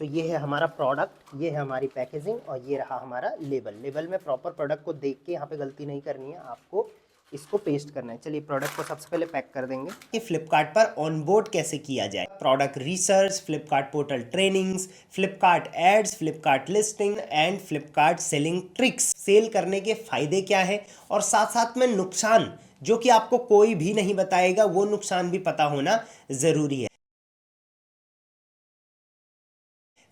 तो ये है हमारा प्रोडक्ट, ये है हमारी पैकेजिंग और ये रहा हमारा लेबल। लेबल में प्रॉपर प्रोडक्ट को देख के यहाँ पे गलती नहीं करनी है, आपको इसको पेस्ट करना है। चलिए प्रोडक्ट को सबसे पहले पैक कर देंगे कि फ्लिपकार्ट पर ऑनबोर्ड कैसे किया जाए। Product research, Flipkart portal trainings, Flipkart ads, Flipkart listing and Flipkart selling tricks. Sale करने के फायदे क्या है और साथ साथ में नुकसान जो कि आपको कोई भी नहीं बताएगा, वो नुकसान भी पता होना जरूरी है।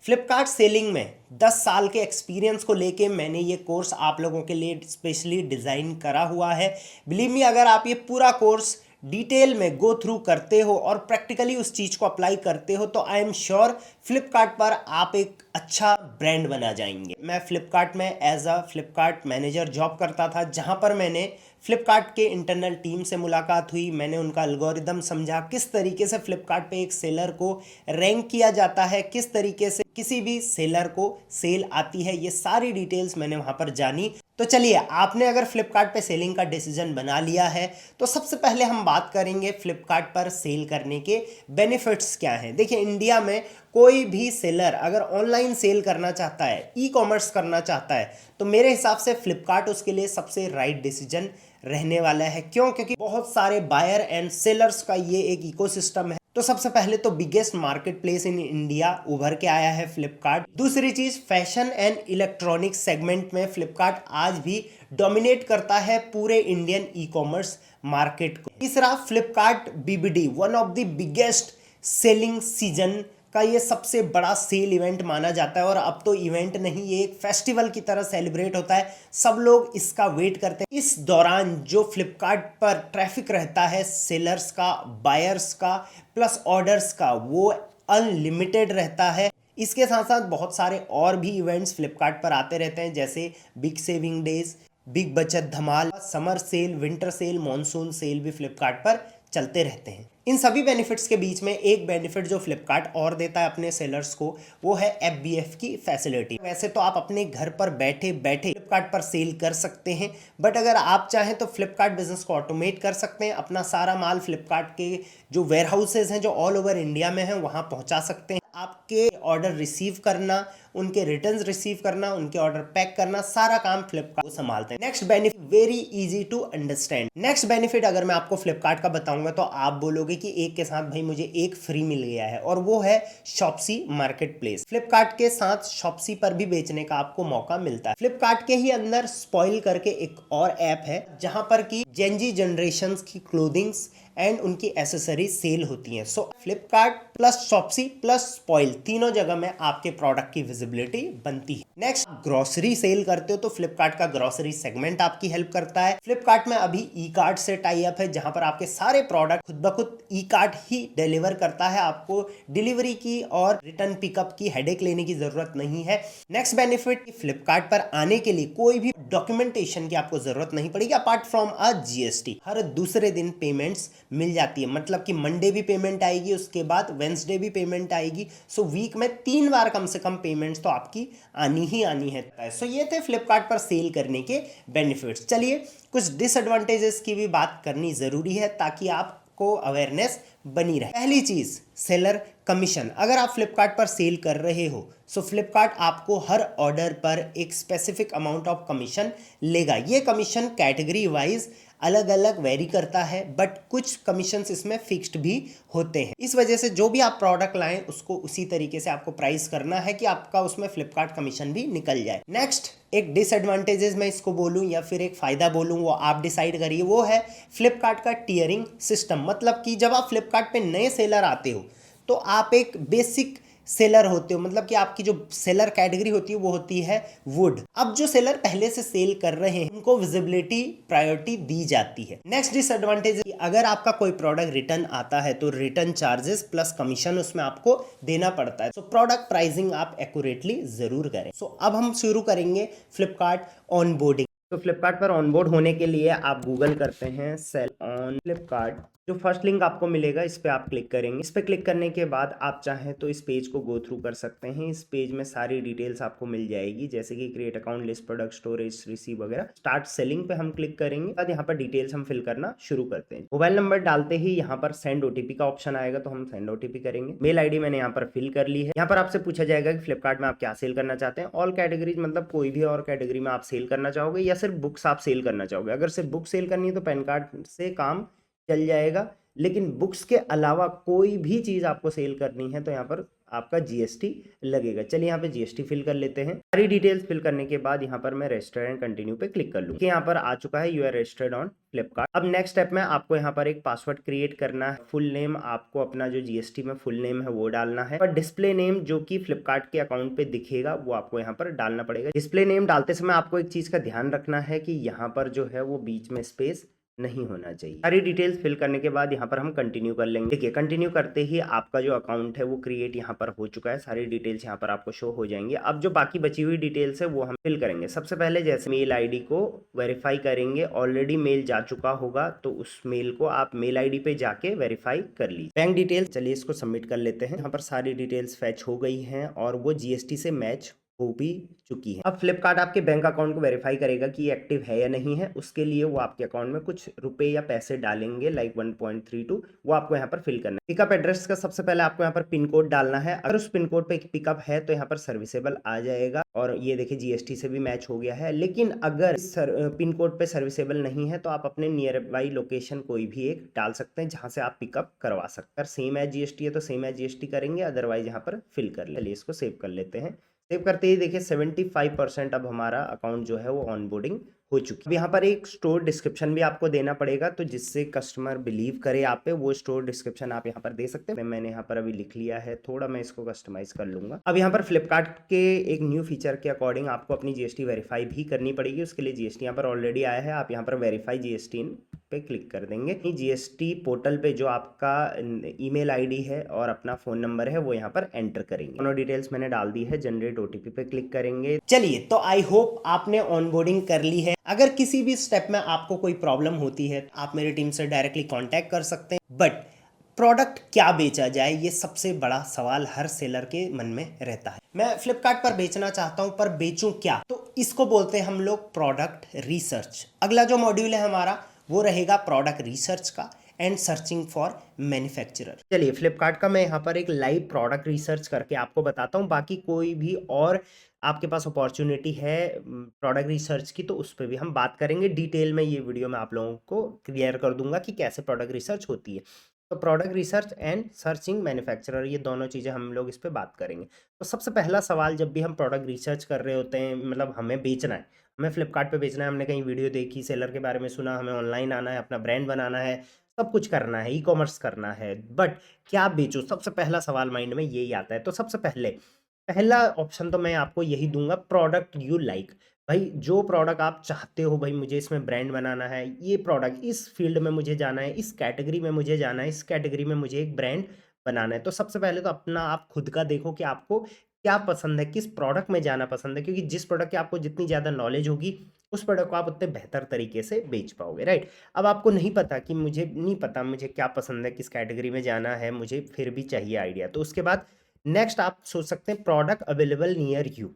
फ्लिपकार्ट सेलिंग में 10 साल के एक्सपीरियंस को लेके मैंने ये कोर्स आप लोगों के लिए स्पेशली डिज़ाइन करा हुआ है। बिलीव मी, अगर आप ये पूरा कोर्स डिटेल में गो थ्रू करते हो और प्रैक्टिकली उस चीज़ को अप्लाई करते हो तो आई एम श्योर फ्लिपकार्ट पर आप एक अच्छा ब्रांड बना जाएंगे। मैं फ्लिपकार्ट में as a Flipkart manager job करता था, जहां पर मैंने फ्लिपकार्ट के इंटरनल टीम से मुलाकात हुई। मैंने उनका एल्गोरिदम समझा, किस तरीके से फ्लिपकार्ट पे एक सेलर को रैंक किया जाता है, किस तरीके से किसी भी सेलर को सेल आती है, ये सारी डिटेल्स मैंने वहां पर जानी। तो चलिए, आपने अगर फ्लिपकार्ट पे सेलिंग का डिसीजन बना लिया है तो सबसे पहले हम बात करेंगे फ्लिपकार्ट पर सेल करने के बेनिफिट्स क्या हैं। देखिए, इंडिया में कोई भी सेलर अगर ऑनलाइन सेल करना चाहता है, ई कॉमर्स करना चाहता है, तो मेरे हिसाब से फ्लिपकार्ट उसके लिए सबसे राइट डिसीजन रहने वाला है। क्यों? क्योंकि बहुत सारे बायर एंड सेलर्स का ये एक इकोसिस्टम है। तो सबसे पहले तो biggest market place in India उभर के आया है फ्लिपकार्ट। दूसरी चीज, फैशन एंड इलेक्ट्रॉनिक्स सेगमेंट में फ्लिपकार्ट आज भी डोमिनेट करता है पूरे इंडियन ई कॉमर्स मार्केट को। तीसरा, Flipkart BBD one of the biggest selling season का ये सबसे बड़ा सेल इवेंट माना जाता है। और अब तो इवेंट नहीं, ये एक फेस्टिवल की तरह सेलिब्रेट होता है। सब लोग इसका वेट करते हैं। इस दौरान जो फ्लिपकार्ट पर ट्रैफिक रहता है सेलर्स का, बायर्स का प्लस ऑर्डर्स का, वो अनलिमिटेड रहता है। इसके साथ साथ बहुत सारे और भी इवेंट्स फ्लिपकार्ट पर आते रहते हैं, जैसे बिग सेविंग डेज, बिग बचत धमाल, summer sale, winter sale, monsoon sale भी फ्लिपकार्ट पर चलते रहते हैं। इन सभी बेनिफिट्स के बीच में एक बेनिफिट जो फ्लिपकार्ट और देता है अपने सेलर्स को, वो है FBF की फैसिलिटी। वैसे तो आप अपने घर पर बैठे बैठे फ्लिपकार्ट पर सेल कर सकते हैं, बट अगर आप चाहें तो फ्लिपकार्ट बिजनेस को ऑटोमेट कर सकते हैं। अपना सारा माल फ्लिपकार्ट के जो वेयर हाउसेज हैं जो ऑल ओवर इंडिया में हैं वहां पहुंचा सकते हैं। आपके ऑर्डर रिसीव करना, उनके रिटर्न्स रिसीव करना, उनके ऑर्डर पैक करना, सारा काम फ्लिपकार्ट संभालते हैं। Next benefit, very easy to understand. Next benefit अगर मैं आपको फ्लिपकार्ट का बताऊंगा तो आप बोलोगे कि एक के साथ भाई मुझे एक फ्री मिल गया है, और वो है शॉप्सी मार्केट प्लेस। फ्लिपकार्ट के साथ शॉप्सी पर भी बेचने का आपको मौका मिलता है। फ्लिपकार्ट के ही अंदर स्पॉइल करके एक और ऐप है जहां पर की जेनजी जनरेशन की क्लोथिंग्स एंड उनकी एसेसरीज सेल होती हैं। So Flipkart plus Shopsy plus Spoyl, तीनों जगह में आपके प्रोडक्ट की विजिबिलिटी बनती है। नेक्स्ट, ग्रोसरी सेल करते हो तो फ्लिपकार्ट का ग्रोसरी सेगमेंट आपकी हेल्प करता है। फ्लिपकार्ट में अभी ई कार्ट से टाई अप है, जहां पर आपके सारे प्रोडक्ट खुद ब खुद ई कार्ट ही डिलीवर करता है। आपको डिलीवरी की और रिटर्न पिकअप की हेडेक लेने की जरूरत नहीं है। नेक्स्ट बेनिफिट, फ्लिपकार्ट पर आने के लिए कोई भी डॉक्यूमेंटेशन की आपको जरूरत नहीं पड़ेगी अपार्ट फ्रॉम अ GST। हर दूसरे दिन पेमेंट्स मिल जाती है, मतलब कि मंडे भी पेमेंट आएगी, उसके बाद वेंसडे भी पेमेंट आएगी। सो वीक में 3 बार कम से कम पेमेंट्स तो आपकी आनी ही आनी है। सो ये थे फ्लिपकार्ट पर सेल करने के बेनिफिट्स। चलिए, कुछ डिसएडवांटेजेस की भी बात करनी जरूरी है ताकि आपको अवेयरनेस बनी रहे। पहली चीज, सेलर कमीशन। अगर आप फ्लिपकार्ट पर सेल कर रहे हो सो फ्लिपकार्ट आपको हर ऑर्डर पर एक स्पेसिफिक अमाउंट ऑफ कमीशन लेगा। ये कमीशन कैटेगरी वाइज अलग अलग वेरी करता है, बट कुछ कमीशंस इसमें फिक्स्ड भी होते हैं। इस वजह से जो भी आप प्रोडक्ट लाएं उसको उसी तरीके से आपको प्राइस करना है कि आपका उसमें फ्लिपकार्ट कमीशन भी निकल जाए। नेक्स्ट, एक डिसएडवांटेजेस मैं इसको बोलूं या फिर एक फायदा बोलूं, वो आप डिसाइड करिए। वो है फ्लिपकार्ट का टियरिंग सिस्टम। मतलब कि जब आप फ्लिपकार्ट पे नए सेलर आते हो तो आप एक बेसिक सेलर होते हो, मतलब कि आपकी जो सेलर कैटेगरी होती है वो होती है वुड। अब जो सेलर पहले से सेल कर रहे हैं उनको विजिबिलिटी प्रायोरिटी दी जाती है। नेक्स्ट डिसएडवांटेज, अगर आपका कोई प्रोडक्ट रिटर्न आता है तो रिटर्न चार्जेस प्लस कमीशन उसमें आपको देना पड़ता है। सो प्रोडक्ट प्राइसिंग आप एक्यूरेटली जरूर करें। सो अब हम शुरू करेंगे फ्लिपकार्ट ऑनबोर्डिंग। तो फ्लिपकार्ट पर ऑनबोर्ड होने के लिए आप गूगल करते हैं सेल ऑन फ्लिपकार्ट जो फर्स्ट लिंक आपको मिलेगा इस पे आप क्लिक करेंगे। इस पे क्लिक करने के बाद आप चाहें तो इस पेज को गो थ्रू कर सकते हैं। इस पेज में सारी डिटेल्स आपको मिल जाएगी, जैसे कि create account, list, product, storage, receive वगैरह। स्टार्ट सेलिंग पे हम क्लिक करेंगे, बाद यहाँ पर डिटेल्स हम फिल करना शुरू करते हैं। मोबाइल नंबर डालते ही यहाँ पर सेंड ओटीपी का ऑप्शन आएगा, तो हम सेंड ओटीपी करेंगे। मेल आईडी मैंने यहाँ पर फिल कर ली है। यहाँ पर आपसे पूछा जाएगा कि फ्लिपकार्ट में आप क्या सेल करना चाहते हैं। ऑल कैटेगरीज मतलब कोई भी और कैटेगरी में आप सेल करना चाहोगे या सिर्फ बुक्स आप सेल करना चाहोगे। अगर सिर्फ बुक सेल करनी है तो पैन कार्ड से काम चल जाएगा, लेकिन बुक्स के अलावा कोई भी चीज़ आपको सेल करनी है तो यहाँ पर आपका जीएसटी लगेगा। चलिए यहाँ पे जीएसटी फिल कर लेते हैं। सारी डिटेल्स फिल करने के बाद यहाँ पर मैं रजिस्टर एंड कंटिन्यू पे क्लिक कर लूँगा। यहाँ पर आ चुका है, you are registered on Flipkart. अब नेक्स्ट स्टेप में आपको यहाँ पर एक पासवर्ड क्रिएट करना है। फुल नेम आपको अपना जो जीएसटी में फुल नेम है वो डालना है, और डिस्प्ले नेम जो कि फ्लिपकार्ट के अकाउंट पे दिखेगा वो आपको यहाँ पर डालना पड़ेगा। डिस्प्ले नेम डालते समय आपको एक चीज़ का ध्यान रखना है कि यहाँ पर जो है वो बीच में स्पेस नहीं होना चाहिए। सारी डिटेल्स फिल करने के बाद यहाँ पर हम कंटिन्यू कर लेंगे। देखिए कंटिन्यू करते ही आपका जो अकाउंट है वो क्रिएट यहाँ पर हो चुका है। सारी डिटेल्स यहाँ पर आपको शो हो जाएंगी। अब जो बाकी बची हुई डिटेल्स है वो हम फिल करेंगे। सबसे पहले जैसे मेल आईडी को वेरीफाई करेंगे। ऑलरेडी मेल जा चुका होगा तो उस मेल को आप मेल आईडी पे जाके वेरीफाई कर लीजिए। बैंक डिटेल्स, चलिए इसको सबमिट कर लेते हैं। यहाँ पर सारी डिटेल्स फैच हो गई हैं और वो जीएसटी से मैच हो भी चुकी है। अब फ्लिपकार्ट आपके बैंक अकाउंट को वेरीफाई करेगा कि ये एक्टिव है या नहीं है। उसके लिए वो आपके अकाउंट में कुछ रुपए या पैसे डालेंगे, लाइक 1.32, वो आपको यहाँ पर फिल करना है। पिकअप एड्रेस का सबसे पहले आपको यहाँ पर पिन कोड डालना है। अगर उस पिन कोड पे पिकअप है तो यहाँ पर सर्विसेबल आ जाएगा, और ये देखिए जीएसटी से भी मैच हो गया है। लेकिन अगर पिन कोड पे सर्विसेबल नहीं है तो आप अपने नियर बाई लोकेशन कोई भी एक डाल सकते हैं जहाँ से आप पिकअप करवा सकते हैं। सेम एज जीएसटी है तो सेम एज जीएसटी करेंगे, अदरवाइज यहाँ पर फिल कर ले। इसको सेव कर लेते हैं। सेव करते ही देखिए 75% अब हमारा अकाउंट जो है वो ऑनबोर्डिंग हो चुकी है। अब यहाँ पर एक स्टोर डिस्क्रिप्शन भी आपको देना पड़ेगा, तो जिससे कस्टमर बिलीव करे आप पे, वो स्टोर डिस्क्रिप्शन आप यहाँ पर दे सकते हैं। मैंने यहाँ पर अभी लिख लिया है, थोड़ा मैं इसको कस्टमाइज कर लूंगा। अब यहाँ पर फ्लिपकार्ट के एक न्यू फीचर के अकॉर्डिंग आपको अपनी जीएसटी वेरीफाई भी करनी पड़ेगी। उसके लिए जीएसटी यहाँ पर ऑलरेडी आया है, आप यहाँ पर वेरीफाई जीएसटी पे क्लिक कर देंगे। जीएसटी पोर्टल पे जो आपका ईमेल आईडी है और अपना फोन नंबर है वो यहाँ पर एंटर करेंगे। दोनों डिटेल्स मैंने डाल दी है। जनरेट ओटीपी पे क्लिक करेंगे। चलिए, तो आई होप आपने ऑनबोर्डिंग कर ली है। अगर किसी भी स्टेप में आपको कोई प्रॉब्लम होती है आप मेरी टीम से डायरेक्टली कांटेक्ट कर सकते हैं। बट प्रोडक्ट क्या बेचा जाए, ये सबसे बड़ा सवाल हर सेलर के मन में रहता है। मैं फ्लिपकार्ट पर बेचना चाहता हूं, पर बेचूं क्या? तो इसको बोलते हैं हम लोग प्रोडक्ट रिसर्च। अगला जो मॉड्यूल है हमारा वो रहेगा प्रोडक्ट रिसर्च का एंड सर्चिंग फॉर मैन्युफैक्चरर। चलिए, फ्लिपकार्ट का मैं यहाँ पर एक लाइव प्रोडक्ट रिसर्च करके आपको बताता हूँ। बाकी कोई भी और आपके पास अपॉर्चुनिटी है प्रोडक्ट रिसर्च की तो उस पर भी हम बात करेंगे डिटेल में। ये वीडियो मैं आप लोगों को क्लियर कर दूंगा कि कैसे प्रोडक्ट रिसर्च होती है। तो product research and searching manufacturer, ये दोनों चीज़ें हम लोग इस पर बात करेंगे। तो सबसे पहला सवाल, जब भी हम प्रोडक्ट रिसर्च कर रहे होते हैं, मतलब हमें बेचना है, हमें फ्लिपकार्ट पे बेचना है, हमने कहीं वीडियो देखी, सेलर के बारे में सुना, हमें ऑनलाइन आना है, अपना ब्रांड बनाना है, सब कुछ करना है, ई कॉमर्स करना है, बट क्या बेचो, सबसे पहला सवाल माइंड में यही आता है। तो सबसे पहला ऑप्शन तो मैं आपको यही दूंगा, प्रोडक्ट यू लाइक। भाई जो प्रोडक्ट आप चाहते हो, भाई मुझे इसमें ब्रांड बनाना है, ये प्रोडक्ट इस फील्ड में मुझे जाना है, इस कैटेगरी में मुझे जाना है, इस कैटेगरी में मुझे एक ब्रांड बनाना है। तो सबसे पहले तो अपना आप खुद का देखो कि आपको क्या पसंद है, किस प्रोडक्ट में जाना पसंद है, क्योंकि जिस प्रोडक्ट की आपको जितनी ज़्यादा नॉलेज होगी उस प्रोडक्ट को आप उतने बेहतर तरीके से बेच पाओगे, राइट। अब आपको नहीं पता कि मुझे नहीं पता मुझे क्या पसंद है, किस कैटेगरी में जाना है, मुझे फिर भी चाहिए आइडिया। तो उसके बाद नेक्स्ट आप सोच सकते हैं प्रोडक्ट अवेलेबल नियर यू।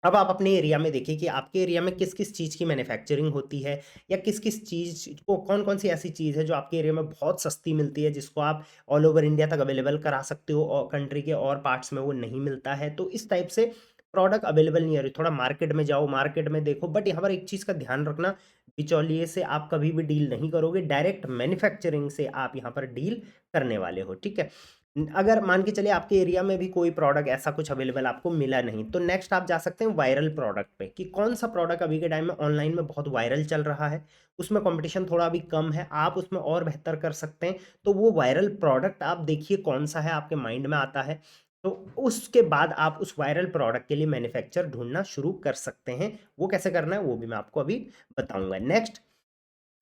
अब आप अपने एरिया में देखिए कि आपके एरिया में किस किस चीज़ की मैन्युफैक्चरिंग होती है, या किस किस चीज़ को, कौन कौन सी ऐसी चीज़ है जो आपके एरिया में बहुत सस्ती मिलती है, जिसको आप ऑल ओवर इंडिया तक अवेलेबल करा सकते हो और कंट्री के और पार्ट्स में वो नहीं मिलता है। तो इस टाइप से प्रोडक्ट अवेलेबल नियर यू, थोड़ा मार्केट में जाओ, मार्केट में देखो। बट यहाँ पर एक चीज़ का ध्यान रखना, बिचौलिए से आप कभी भी डील नहीं करोगे, डायरेक्ट मैन्युफैक्चरिंग से आप यहाँ पर डील करने वाले हो, ठीक है। अगर मान के चलिए आपके एरिया में भी कोई प्रोडक्ट ऐसा कुछ अवेलेबल आपको मिला नहीं, तो नेक्स्ट आप जा सकते हैं वायरल प्रोडक्ट पे, कि कौन सा प्रोडक्ट अभी के टाइम में ऑनलाइन में बहुत वायरल चल रहा है, उसमें कंपटीशन थोड़ा अभी कम है, आप उसमें और बेहतर कर सकते हैं। तो वो वायरल प्रोडक्ट आप देखिए कौन सा है, आपके माइंड में आता है, तो उसके बाद आप उस वायरल प्रोडक्ट के लिए मैन्युफैक्चर ढूंढना शुरू कर सकते हैं। वो कैसे करना है वो भी मैं आपको अभी बताऊंगा। नेक्स्ट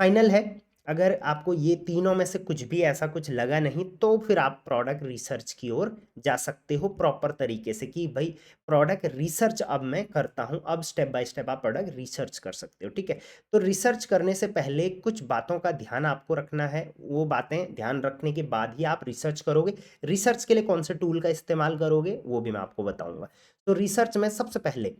फाइनल है, अगर आपको ये तीनों में से कुछ भी ऐसा कुछ लगा नहीं तो फिर आप प्रोडक्ट रिसर्च की ओर जा सकते हो प्रॉपर तरीके से कि भाई प्रोडक्ट रिसर्च अब मैं करता हूँ। अब स्टेप बाय स्टेप आप प्रोडक्ट रिसर्च कर सकते हो, ठीक है। तो रिसर्च करने से पहले कुछ बातों का ध्यान आपको रखना है, वो बातें ध्यान रखने के बाद ही आप रिसर्च करोगे। रिसर्च के लिए कौन से टूल का इस्तेमाल करोगे वो भी मैं आपको बताऊंगा। तो रिसर्च में सबसे पहले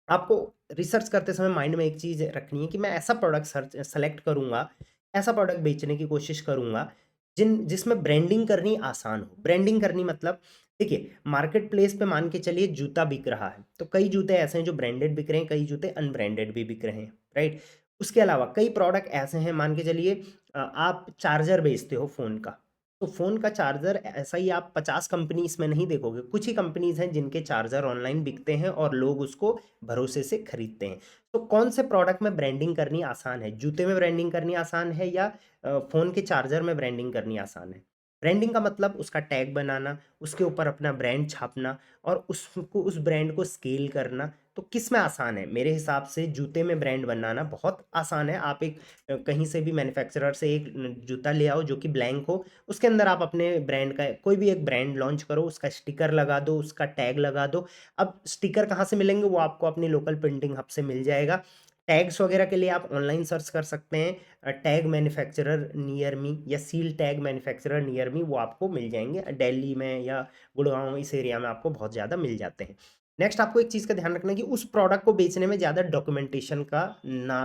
आपको रिसर्च करते समय माइंड में एक चीज़ रखनी है कि मैं ऐसा प्रोडक्ट सर्च सेलेक्ट करूँगा, ऐसा प्रोडक्ट बेचने की कोशिश करूँगा जिसमें ब्रांडिंग करनी आसान हो। ब्रांडिंग करनी मतलब देखिए, मार्केट प्लेस पे मान के चलिए जूता बिक रहा है, तो कई जूते ऐसे हैं जो ब्रांडेड बिक रहे हैं, कई जूते अनब्रांडेड भी बिक रहे हैं, राइट? उसके अलावा कई प्रोडक्ट ऐसे हैं, मान के चलिए आप चार्जर बेचते हो फ़ोन का, तो फ़ोन का चार्जर ऐसा ही आप 50 कंपनीज़ में नहीं देखोगे, कुछ ही कंपनीज़ हैं जिनके चार्जर ऑनलाइन बिकते हैं और लोग उसको भरोसे से खरीदते हैं। तो कौन से प्रोडक्ट में ब्रांडिंग करनी आसान है? जूते में ब्रांडिंग करनी आसान है या फ़ोन के चार्जर में ब्रांडिंग करनी आसान है? ब्रांडिंग का मतलब उसका टैग बनाना, उसके ऊपर अपना ब्रांड छापना और उसको उस ब्रांड को स्केल करना। तो किस में आसान है? मेरे हिसाब से जूते में ब्रांड बनाना बहुत आसान है। आप एक कहीं से भी मैन्युफैक्चरर से एक जूता ले आओ जो कि ब्लैंक हो, उसके अंदर आप अपने ब्रांड का कोई भी एक ब्रांड लॉन्च करो, उसका स्टिकर लगा दो, उसका टैग लगा दो। अब स्टिकर कहाँ से मिलेंगे? वो आपको अपनी लोकल प्रिंटिंग हब से मिल जाएगा। टैग्स वगैरह के लिए आप ऑनलाइन सर्च कर सकते हैं, टैग मैन्युफैक्चरर नियर मी या seal tag manufacturer near me, वो आपको मिल जाएंगे दिल्ली में या गुड़गांव, इस एरिया में आपको बहुत ज़्यादा मिल जाते हैं। नेक्स्ट आपको एक चीज़ का ध्यान रखना है कि उस प्रोडक्ट को बेचने में ज़्यादा डॉक्यूमेंटेशन का ना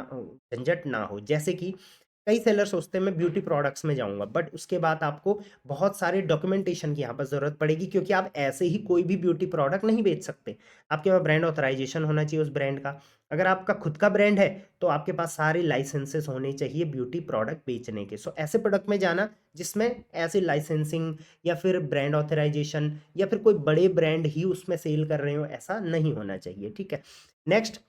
झंझट ना हो। जैसे कि कई सेलर सोचते हैं मैं ब्यूटी प्रोडक्ट्स में जाऊँगा, बट उसके बाद आपको बहुत सारे डॉक्यूमेंटेशन की यहाँ पर ज़रूरत पड़ेगी, क्योंकि आप ऐसे ही कोई भी ब्यूटी प्रोडक्ट नहीं बेच सकते। आपके पास ब्रांड ऑथराइजेशन होना चाहिए उस ब्रांड का। अगर आपका खुद का ब्रांड है, तो आपके पास सारे लाइसेंसेस होने चाहिए ब्यूटी प्रोडक्ट बेचने के। सो ऐसे प्रोडक्ट में जाना जिसमें ऐसे लाइसेंसिंग या फिर ब्रांड ऑथराइजेशन या फिर कोई बड़े ब्रांड ही उसमें सेल कर रहे हो, ऐसा नहीं होना चाहिए, ठीक है। नेक्स्ट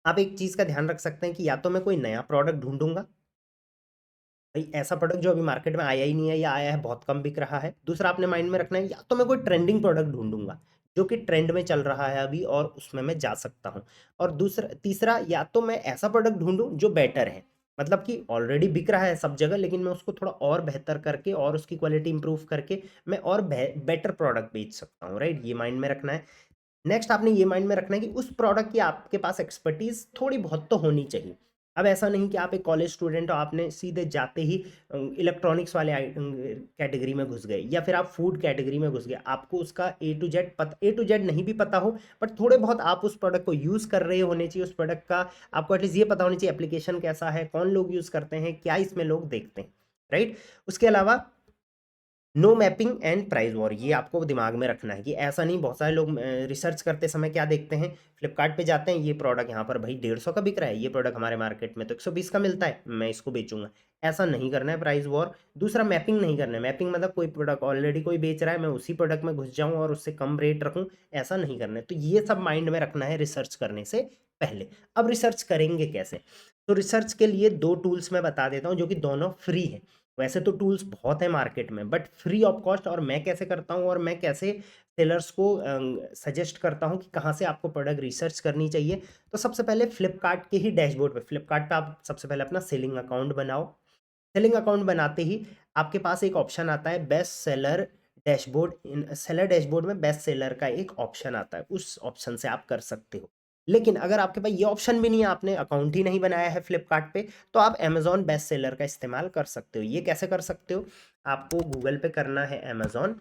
आप एक चीज़ का ध्यान रख सकते हैं कि या तो मैं कोई नया प्रोडक्ट ढूँढूँगा, भाई ऐसा प्रोडक्ट जो अभी मार्केट में आया ही नहीं है या आया है बहुत कम बिक रहा है। दूसरा आपने माइंड में रखना है, या तो मैं कोई ट्रेंडिंग प्रोडक्ट ढूंढूंगा जो कि ट्रेंड में चल रहा है अभी और उसमें मैं जा सकता हूँ। और दूसरा तीसरा, या तो मैं ऐसा प्रोडक्ट ढूंढूं जो बेटर है, मतलब कि ऑलरेडी बिक रहा है सब जगह, लेकिन मैं उसको थोड़ा और बेहतर करके और उसकी क्वालिटी इंप्रूव करके मैं और बेटर प्रोडक्ट बेच सकता हूँ, राइट? ये माइंड में रखना है। नेक्स्ट आपने ये माइंड में रखना है कि उस प्रोडक्ट की आपके पास एक्सपर्टीज थोड़ी बहुत तो होनी चाहिए। अब ऐसा नहीं कि आप एक कॉलेज स्टूडेंट हो, आपने सीधे जाते ही इलेक्ट्रॉनिक्स वाले कैटेगरी में घुस गए या फिर आप फूड कैटेगरी में घुस गए, आपको उसका ए टू जेड नहीं भी पता हो, बट थोड़े बहुत आप उस प्रोडक्ट को यूज़ कर रहे होने चाहिए। उस प्रोडक्ट का आपको एटलीस्ट ये पता होना चाहिए एप्लीकेशन कैसा है, कौन लोग यूज़ करते हैं, क्या इसमें लोग देखते हैं, राइट? उसके अलावा no mapping and price war, ये आपको दिमाग में रखना है कि ऐसा नहीं, बहुत सारे लोग रिसर्च करते समय क्या देखते हैं, फ्लिपकार्ट पे जाते हैं, ये प्रोडक्ट यहाँ पर भाई 150 का बिक रहा है, ये प्रोडक्ट हमारे मार्केट में तो 120 का मिलता है, मैं इसको बेचूंगा। ऐसा नहीं करना है, प्राइस वॉर। दूसरा मैपिंग नहीं करना है। मैपिंग मतलब कोई प्रोडक्ट ऑलरेडी कोई बेच रहा है, मैं उसी प्रोडक्ट में घुस जाऊँ और उससे कम रेट रखूँ, ऐसा नहीं करना है। तो ये सब माइंड में रखना है रिसर्च करने से पहले। अब रिसर्च करेंगे कैसे? तो रिसर्च के लिए दो टूल्स मैं बता देता हूँ जो कि दोनों फ्री है। वैसे तो टूल्स बहुत है मार्केट में, बट फ्री ऑफ कॉस्ट, और मैं कैसे करता हूँ और मैं कैसे सेलर्स को सजेस्ट करता हूँ कि कहाँ से आपको प्रोडक्ट रिसर्च करनी चाहिए। तो सबसे पहले फ्लिपकार्ट के ही डैशबोर्ड पे, फ्लिपकार्ट पे आप सबसे पहले अपना सेलिंग अकाउंट बनाओ। सेलिंग अकाउंट बनाते ही आपके पास एक ऑप्शन आता है बेस्ट सेलर डैशबोर्ड। इन सेलर डैशबोर्ड में बेस्ट सेलर का एक ऑप्शन आता है, उस ऑप्शन से आप कर सकते हो। लेकिन अगर आपके पास ये ऑप्शन भी नहीं है, आपने अकाउंट ही नहीं बनाया है फ्लिपकार्ट पे, तो आप अमेजॉन बेस्ट सेलर का इस्तेमाल कर सकते हो। ये कैसे कर सकते हो? आपको गूगल पे करना है अमेजॉन,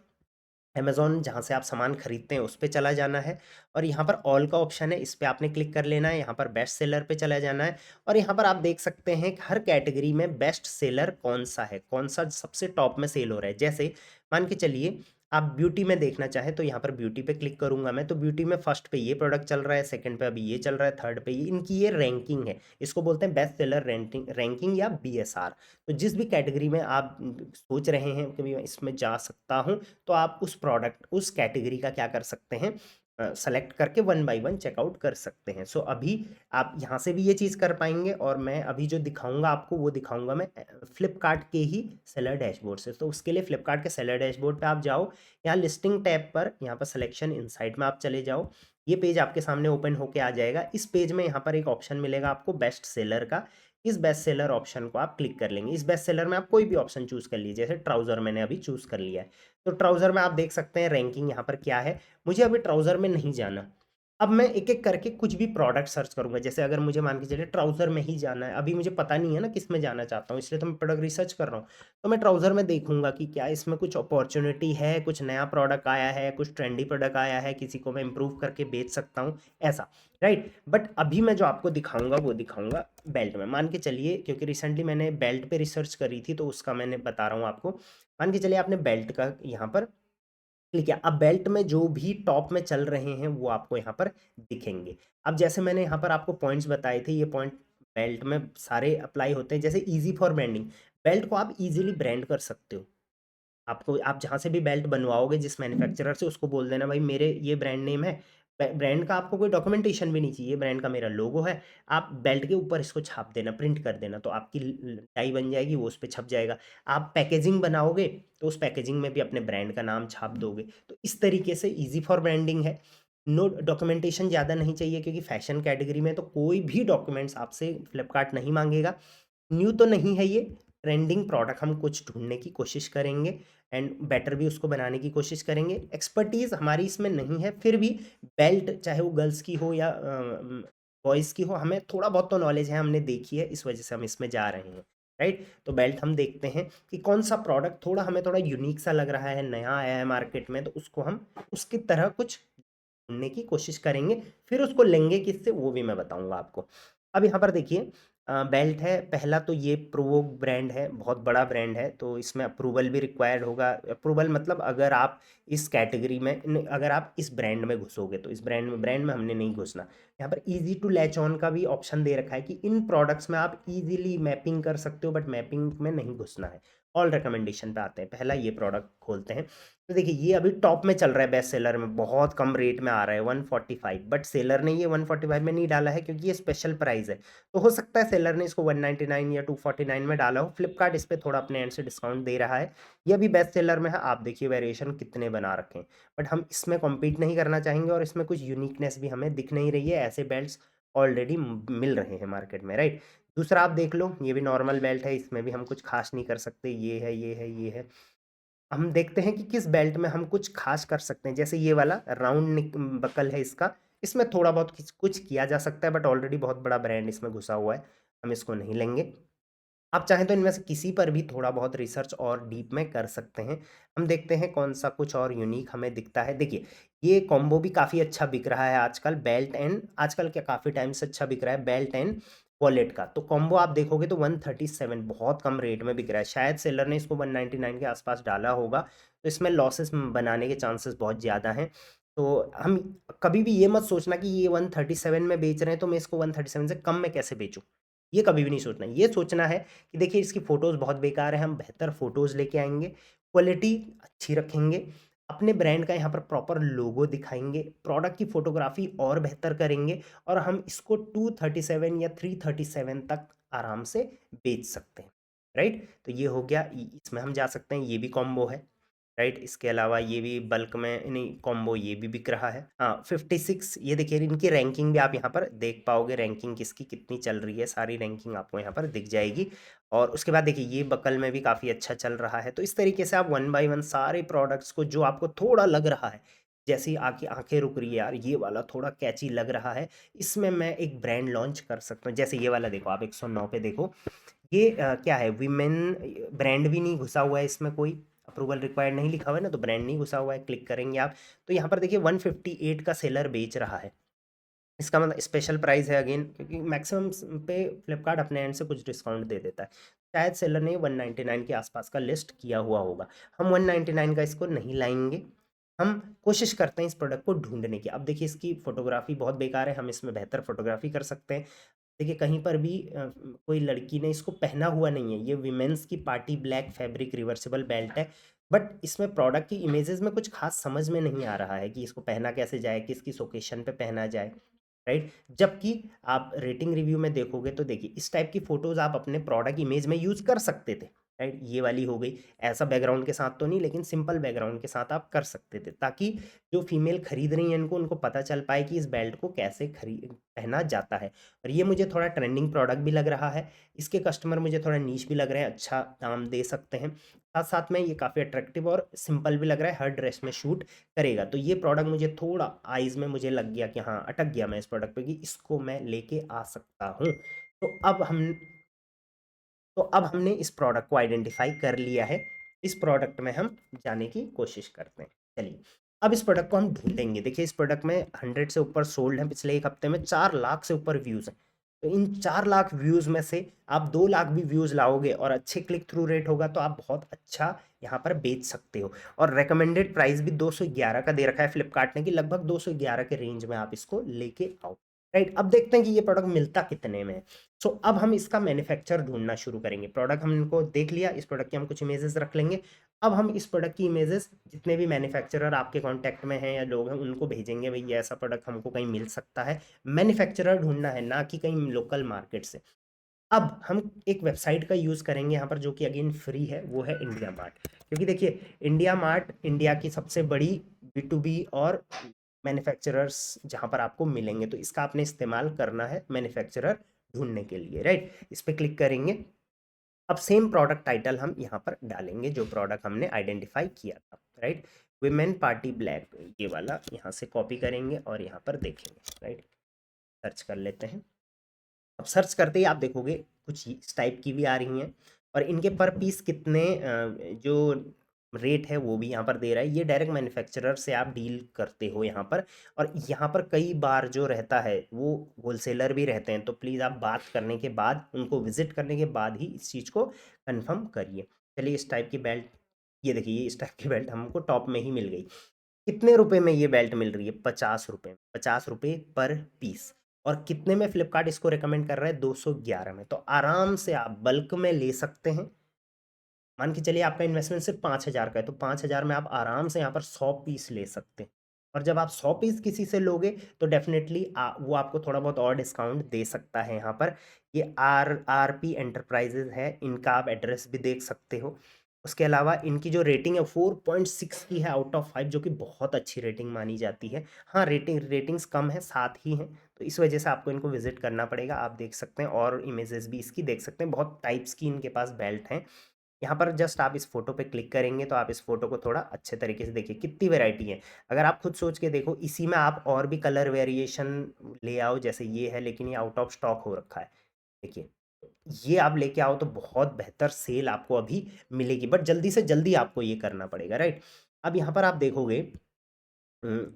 अमेज़न जहाँ से आप सामान खरीदते हैं उस पे चला जाना है, और यहाँ पर ऑल का ऑप्शन है, इस पे आपने क्लिक कर लेना है। यहाँ पर बेस्ट सेलर पे चला जाना है और यहाँ पर आप देख सकते हैं कि हर कैटेगरी में बेस्ट सेलर कौन सा है, कौन सा सबसे टॉप में सेल हो रहा है। जैसे मान के चलिए आप ब्यूटी में देखना चाहें तो यहाँ पर ब्यूटी पे क्लिक करूंगा मैं, तो ब्यूटी में फर्स्ट पे ये प्रोडक्ट चल रहा है, सेकंड पे अभी ये चल रहा है, थर्ड पे ये, इनकी ये रैंकिंग है। इसको बोलते हैं बेस्ट सेलर रैंकिंग रैंकिंग या बीएसआर। तो जिस भी कैटेगरी में आप सोच रहे हैं कि मैं इसमें जा सकता हूँ, तो आप उस प्रोडक्ट उस कैटेगरी का क्या कर सकते हैं, सेलेक्ट करके वन बाय वन चेकआउट कर सकते हैं। सो अभी आप यहाँ से भी ये चीज़ कर पाएंगे, और मैं अभी जो दिखाऊंगा आपको वो दिखाऊंगा मैं फ्लिपकार्ट के ही सेलर डैशबोर्ड से। तो उसके लिए फ्लिपकार्ट के सेलर डैशबोर्ड पे आप जाओ, यहाँ लिस्टिंग टैब पर यहाँ पर सिलेक्शन इनसाइट में आप चले जाओ। ये पेज आपके सामने ओपन होके आ जाएगा। इस पेज में यहाँ पर एक ऑप्शन मिलेगा आपको बेस्ट सेलर का, इस बेस्ट सेलर ऑप्शन को आप क्लिक कर लेंगे। इस बेस्ट सेलर में आप कोई भी ऑप्शन चूज़ कर लीजिए, जैसे ट्राउज़र मैंने अभी चूज़ कर लिया है। तो ट्राउज़र में आप देख सकते हैं रैंकिंग यहाँ पर क्या है। मुझे अभी ट्राउज़र में नहीं जाना। अब मैं एक-एक करके कुछ भी प्रोडक्ट सर्च करूँगा। जैसे अगर मुझे मान के चलिए ट्राउज़र में ही जाना है, अभी मुझे पता नहीं है ना किस में जाना चाहता हूँ, इसलिए तो मैं प्रोडक्ट रिसर्च कर रहा हूँ। तो मैं ट्राउज़र में देखूँगा कि क्या इसमें कुछ अपॉर्च्युनिटी है, कुछ नया प्रोडक्ट आया है, कुछ ट्रेंडी प्रोडक्ट आया है, किसी को मैं इम्प्रूव करके बेच सकता हूँ, ऐसा, राइट? बट अभी मैं जो आपको दिखाऊँगा वो दिखाऊँगा बेल्ट में। मान के चलिए, क्योंकि रिसेंटली मैंने बेल्ट पे रिसर्च करी थी, तो उसका मैंने बता रहा हूँ आपको। मान के चलिए आपने बेल्ट का यहाँ पर क्लिक किया। अब बेल्ट में जो भी टॉप में चल रहे हैं वो आपको यहाँ पर दिखेंगे। अब जैसे मैंने यहाँ पर आपको पॉइंट्स बताए थे, ये पॉइंट बेल्ट में सारे अप्लाई होते हैं। जैसे ईज़ी फॉर ब्रांडिंग, बेल्ट को आप ईज़िली ब्रांड कर सकते हो। आपको, आप जहाँ से भी बेल्ट बनवाओगे जिस मैन्युफैक्चरर से, उसको बोल देना भाई मेरे ये ब्रांड नेम है। ब्रांड का आपको कोई डॉक्यूमेंटेशन भी नहीं चाहिए, ब्रांड का मेरा लोगो है। आप बेल्ट के ऊपर इसको छाप देना, प्रिंट कर देना, तो आपकी टाई बन जाएगी, वो उस पर छप जाएगा। आप पैकेजिंग बनाओगे तो उस पैकेजिंग में भी अपने ब्रांड का नाम छाप दोगे। तो इस तरीके से ईजी फॉर ब्रांडिंग है। नो डॉक्यूमेंटेशन ज़्यादा नहीं चाहिए, क्योंकि फैशन कैटेगरी में तो कोई भी डॉक्यूमेंट्स आपसे फ्लिपकार्ट नहीं मांगेगा। न्यू तो नहीं है ये, ट्रेंडिंग प्रोडक्ट हम कुछ ढूंढने की कोशिश करेंगे एंड बेटर भी उसको बनाने की कोशिश करेंगे। एक्सपर्टीज़ हमारी इसमें नहीं है, फिर भी बेल्ट चाहे वो गर्ल्स की हो या बॉयज़ की हो, हमें थोड़ा बहुत तो नॉलेज है, हमने देखी है, इस वजह से हम इसमें जा रहे हैं, राइट? तो बेल्ट हम देखते हैं कि कौन सा प्रोडक्ट थोड़ा हमें थोड़ा यूनिक सा लग रहा है, नया आया है मार्केट में, तो उसको हम उसकी तरह कुछ ढूँढने की कोशिश करेंगे, फिर उसको लेंगे किससे वो भी मैं बताऊँगा आपको। अब यहाँ पर देखिए बेल्ट है, पहला तो ये प्रोवोक ब्रांड है, बहुत बड़ा ब्रांड है, तो इसमें अप्रूवल भी रिक्वायर्ड होगा। अप्रूवल मतलब अगर आप इस कैटेगरी में अगर आप इस ब्रांड में घुसोगे, तो इस ब्रांड में हमने नहीं घुसना। यहाँ पर ईज़ी टू लैच ऑन का भी ऑप्शन दे रखा है कि इन प्रोडक्ट्स में आप ईज़िली मैपिंग कर सकते हो, बट मैपिंग में नहीं घुसना है। ऑल रिकमेंडेशन पे आते हैं, पहला ये प्रोडक्ट खोलते हैं। तो देखिए ये अभी टॉप में चल रहा है, बेस्ट सेलर में बहुत कम रेट में आ रहा है 145, बट सेलर ने ये 145 में नहीं डाला है क्योंकि ये स्पेशल प्राइस है। तो हो सकता है सेलर ने इसको 199 या 249 में डाला हो, फ्लिपकार्ट इस पे थोड़ा अपने एंड से डिस्काउंट दे रहा है। ये अभी बेस्ट सेलर में है, आप देखिए वेरिएशन कितने बना रखे हैं। बट हम इसमें कॉम्पीट नहीं करना चाहेंगे और इसमें कुछ यूनिकनेस भी हमें दिख नहीं रही है, ऐसे बेल्ट्स ऑलरेडी मिल रहे हैं मार्केट में, राइट? दूसरा आप देख लो, ये भी नॉर्मल बेल्ट है, इसमें भी हम कुछ खास नहीं कर सकते, ये है, ये है, ये है। हम देखते हैं कि किस बेल्ट में हम कुछ खास कर सकते हैं। जैसे ये वाला राउंड बकल है इसका, इसमें थोड़ा बहुत कुछ कुछ किया जा सकता है, बट ऑलरेडी बहुत बड़ा ब्रांड इसमें घुसा हुआ है, हम इसको नहीं लेंगे। आप चाहें तो इनमें से किसी पर भी थोड़ा बहुत रिसर्च और डीप में कर सकते हैं। हम देखते हैं कौन सा कुछ और यूनिक हमें दिखता है। देखिए ये कॉम्बो भी काफ़ी अच्छा बिक रहा है आजकल, बेल्ट एंड, आजकल क्या काफ़ी टाइम से अच्छा बिक रहा है बेल्ट एंड वॉलेट का। तो कॉम्बो आप देखोगे तो 137 बहुत कम रेट में बिक रहा है। शायद सेलर ने इसको 199 के आसपास डाला होगा, तो इसमें लॉसेस बनाने के चांसेस बहुत ज़्यादा हैं। तो हम कभी भी ये मत सोचना कि ये 137 में बेच रहे हैं तो मैं इसको 137 से कम में कैसे बेचूँ, ये कभी भी नहीं सोचना। ये सोचना है कि देखिए इसकी फ़ोटोज़ बहुत बेकार है, हम बेहतर फ़ोटोज़ लेके आएँगे, क्वालिटी अच्छी रखेंगे, अपने ब्रांड का यहाँ पर प्रॉपर लोगो दिखाएँगे, प्रोडक्ट की फ़ोटोग्राफ़ी और बेहतर करेंगे और हम इसको 237 या 337 तक आराम से बेच सकते हैं, राइट? तो ये हो गया, इसमें हम जा सकते हैं, ये भी कॉम्बो है, राइट? इसके अलावा ये भी बल्क में नहीं, कॉम्बो ये भी बिक रहा है। हाँ 56, ये देखिए इनकी रैंकिंग भी आप यहाँ पर देख पाओगे, रैंकिंग किसकी कितनी चल रही है, सारी रैंकिंग आपको यहाँ पर दिख जाएगी। और उसके बाद देखिए ये बकल में भी काफ़ी अच्छा चल रहा है। तो इस तरीके से आप वन बाय वन सारे प्रोडक्ट्स को, जो आपको थोड़ा लग रहा है, जैसे ही आँखें आँखें रुक रही है यार ये वाला थोड़ा कैची लग रहा है, इसमें मैं एक ब्रांड लॉन्च कर सकता हूँ। जैसे ये वाला देखो, आप 109 पे देखो, ये क्या है, वीमेन ब्रांड भी नहीं घुसा हुआ है इसमें, कोई अप्रूवल रिक्वायर्ड नहीं लिखा हुआ है ना, तो ब्रांड नहीं घुसा हुआ है। क्लिक करेंगे आप तो यहाँ पर देखिए 158 का सेलर बेच रहा है। इसका मतलब स्पेशल प्राइस है अगेन, क्योंकि मैक्सिमम पे फ्लिपकार्ट अपने एंड से कुछ डिस्काउंट दे देता है। शायद सेलर ने 199 के आसपास का लिस्ट किया हुआ होगा। हम 199 का इसको नहीं लाएंगे, हम कोशिश करते हैं इस प्रोडक्ट को ढूंढने की। अब देखिए इसकी फोटोग्राफी बहुत बेकार है, हम इसमें बेहतर फोटोग्राफी कर सकते हैं। देखिए कहीं पर भी कोई लड़की ने इसको पहना हुआ नहीं है। ये वीमेंस की party black fabric reversible belt है, बट इसमें प्रोडक्ट की इमेजेस में कुछ खास समझ में नहीं आ रहा है कि इसको पहना कैसे जाए, किस किस ओकेशन पे पहना जाए, राइट? जबकि आप रेटिंग रिव्यू में देखोगे तो देखिए इस टाइप की फ़ोटोज़ आप अपने प्रोडक्ट इमेज में यूज़ कर सकते थे। राइट, ये वाली हो गई। ऐसा बैकग्राउंड के साथ तो नहीं, लेकिन सिंपल बैकग्राउंड के साथ आप कर सकते थे, ताकि जो फीमेल खरीद रही हैं इनको उनको पता चल पाए कि इस बेल्ट को कैसे खरीद पहना जाता है। और ये मुझे थोड़ा ट्रेंडिंग प्रोडक्ट भी लग रहा है, इसके कस्टमर मुझे थोड़ा नीश भी लग रहे हैं, अच्छा दाम दे सकते हैं। साथ साथ में ये काफ़ी अट्रैक्टिव और सिंपल भी लग रहा है, हर ड्रेस में शूट करेगा। तो ये प्रोडक्ट मुझे थोड़ा आइज़ में मुझे लग गया कि हाँ, अटक गया मैं इस प्रोडक्ट पे कि इसको मैं लेके आ सकता हूँ। तो अब हमने इस प्रोडक्ट को आइडेंटिफाई कर लिया है, इस प्रोडक्ट में हम जाने की कोशिश करते हैं। चलिए, अब इस प्रोडक्ट को हम ढूंढेंगे। देखिए, इस प्रोडक्ट में 100 से ऊपर सोल्ड है, पिछले एक हफ्ते में 4 लाख से ऊपर व्यूज़ हैं। तो इन 4 लाख व्यूज़ में से आप 2 लाख भी व्यूज़ लाओगे और अच्छे क्लिक थ्रू रेट होगा तो आप बहुत अच्छा यहाँ पर बेच सकते हो। और रिकमेंडेड प्राइस भी 211 का दे रखा है फ्लिपकार्ट ने कि लगभग 211 के रेंज में आप इसको लेके आओ। राइट, अब देखते हैं कि ये प्रोडक्ट मिलता कितने में है। सो अब हम इसका मैन्युफैक्चर ढूंढना शुरू करेंगे। प्रोडक्ट हम इनको देख लिया, इस प्रोडक्ट की हम कुछ इमेजेस रख लेंगे। अब हम इस प्रोडक्ट की इमेजेस जितने भी मैन्युफैक्चरर आपके कांटेक्ट में हैं या लोग हैं उनको भेजेंगे, भाई ये ऐसा प्रोडक्ट हमको कहीं मिल सकता है। मैन्युफैक्चरर ढूंढना है, ना कि कहीं लोकल मार्केट से। अब हम एक वेबसाइट का यूज़ करेंगे यहाँ पर, जो कि अगेन फ्री है, वो है इंडिया मार्ट। क्योंकि देखिए, इंडिया मार्ट इंडिया की सबसे बड़ी B2B और मैन्युफैक्चरर्स जहाँ पर आपको मिलेंगे, तो इसका आपने इस्तेमाल करना है मैन्युफैक्चरर ढूंढने के लिए। राइट, इस पर क्लिक करेंगे। अब सेम प्रोडक्ट टाइटल हम यहाँ पर डालेंगे जो प्रोडक्ट हमने आइडेंटिफाई किया था। राइट, विमेन पार्टी ब्लैक, ये वाला यहाँ से कॉपी करेंगे और यहाँ पर देखेंगे। राइट, सर्च कर लेते हैं। अब सर्च करते ही आप देखोगे कुछ इस टाइप की भी आ रही हैं, और इनके पर पीस कितने जो रेट है वो भी यहाँ पर दे रहा है। ये डायरेक्ट मैन्युफैक्चरर से आप डील करते हो यहाँ पर। और यहाँ पर कई बार जो रहता है वो होलसेलर भी रहते हैं, तो प्लीज़ आप बात करने के बाद, उनको विजिट करने के बाद ही इस चीज़ को कंफर्म करिए। चलिए, इस टाइप की बेल्ट, ये देखिए, इस टाइप की बेल्ट हमको टॉप में ही मिल गई। कितने रुपए में ये बेल्ट मिल रही है? 50 रुपये, 50 रुपये पर पीस। और कितने में फ्लिपकार्ट इसको रिकमेंड कर रहा है? 211 में। तो आराम से आप बल्क में ले सकते हैं। मान के चलिए आपका इन्वेस्टमेंट सिर्फ 5,000 का है, तो 5,000 में आप आराम से यहाँ पर 100 पीस ले सकते हैं। और जब आप 100 पीस किसी से लोगे तो डेफिनेटली वो आपको थोड़ा बहुत और डिस्काउंट दे सकता है। यहाँ पर ये RRP एंटरप्राइजेज है, इनका आप एड्रेस भी देख सकते हो। उसके अलावा इनकी जो रेटिंग है 4.6 की है आउट ऑफ 5, जो कि बहुत अच्छी रेटिंग मानी जाती है। हाँ, रेटिंग्स कम है, 7 ही हैं, तो इस वजह से आपको इनको विजिट करना पड़ेगा। आप देख सकते हैं और इमेजेस भी इसकी देख सकते हैं, बहुत टाइप्स की इनके पास बेल्ट हैं। यहाँ पर जस्ट आप इस फोटो पे क्लिक करेंगे तो आप इस फोटो को थोड़ा अच्छे तरीके से देखिए, कितनी वैरायटी है। अगर आप खुद सोच के देखो, इसी में आप और भी कलर वेरिएशन ले आओ, जैसे ये है, लेकिन ये आउट ऑफ स्टॉक हो रखा है। देखिए, ये आप लेके आओ तो बहुत बेहतर सेल आपको अभी मिलेगी, बट जल्दी से जल्दी आपको ये करना पड़ेगा। राइट, अब यहाँ पर आप देखोगे, हम्म,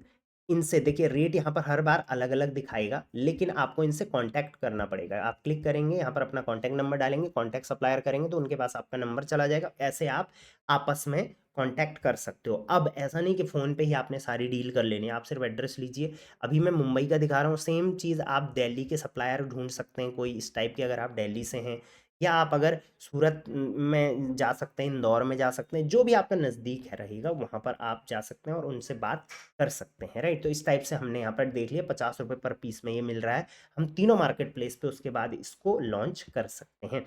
इनसे देखिए रेट यहाँ पर हर बार अलग अलग दिखाएगा, लेकिन आपको इनसे कांटेक्ट करना पड़ेगा। आप क्लिक करेंगे, यहाँ पर अपना कांटेक्ट नंबर डालेंगे, कांटेक्ट सप्लायर करेंगे तो उनके पास आपका नंबर चला जाएगा। ऐसे आप आपस में कांटेक्ट कर सकते हो। अब ऐसा नहीं कि फ़ोन पे ही आपने सारी डील कर लेनी है, आप सिर्फ एड्रेस लीजिए। अभी मैं मुंबई का दिखा रहा हूँ, सेम चीज़ आप दिल्ली के सप्लायर ढूंढ सकते हैं, कोई इस टाइप के, अगर आप दिल्ली से हैं। या आप अगर सूरत में जा सकते हैं, इंदौर में जा सकते हैं, जो भी आपका नज़दीक है रहेगा वहाँ पर आप जा सकते हैं और उनसे बात कर सकते हैं। राइट, तो इस टाइप से हमने यहाँ पर देख लिया, 50 रुपये पर पीस में ये मिल रहा है। हम तीनों मार्केट प्लेस पे उसके बाद इसको लॉन्च कर सकते हैं।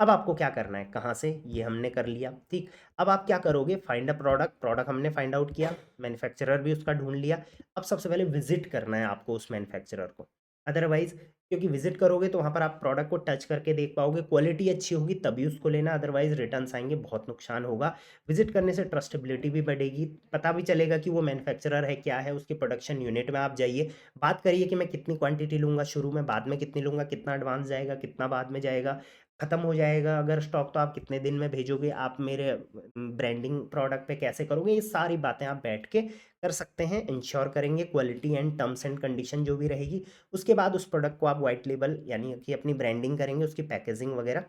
अब आपको क्या करना है, कहाँ से, ये हमने कर लिया। ठीक, अब आप क्या करोगे, फाइंड अ प्रोडक्ट हमने फाइंड आउट किया, मैन्युफैक्चरर भी उसका ढूंढ लिया। अब सबसे पहले विजिट करना है आपको उस मैन्युफैक्चरर को। अदरवाइज, क्योंकि विजिट करोगे तो वहाँ पर आप प्रोडक्ट को टच करके देख पाओगे, क्वालिटी अच्छी होगी तभी उसको लेना, अदरवाइज रिटर्न्स आएंगे, बहुत नुकसान होगा। विजिट करने से ट्रस्टेबिलिटी भी बढ़ेगी, पता भी चलेगा कि वो मैन्युफैक्चरर है क्या है। उसके प्रोडक्शन यूनिट में आप जाइए, बात करिए कि मैं कितनी क्वांटिटी लूँगा शुरू में, बाद में कितनी लूँगा, कितना एडवांस जाएगा, कितना बाद में जाएगा, खत्म हो जाएगा अगर स्टॉक तो आप कितने दिन में भेजोगे, आप मेरे ब्रांडिंग प्रोडक्ट पे कैसे करोगे, ये सारी बातें आप बैठ के कर सकते हैं। इंश्योर करेंगे quality and terms and condition जो भी रहेगी। उसके बाद उस प्रोडक्ट को आप वाइट लेबल यानी कि अपनी ब्रांडिंग करेंगे, उसकी पैकेजिंग वगैरह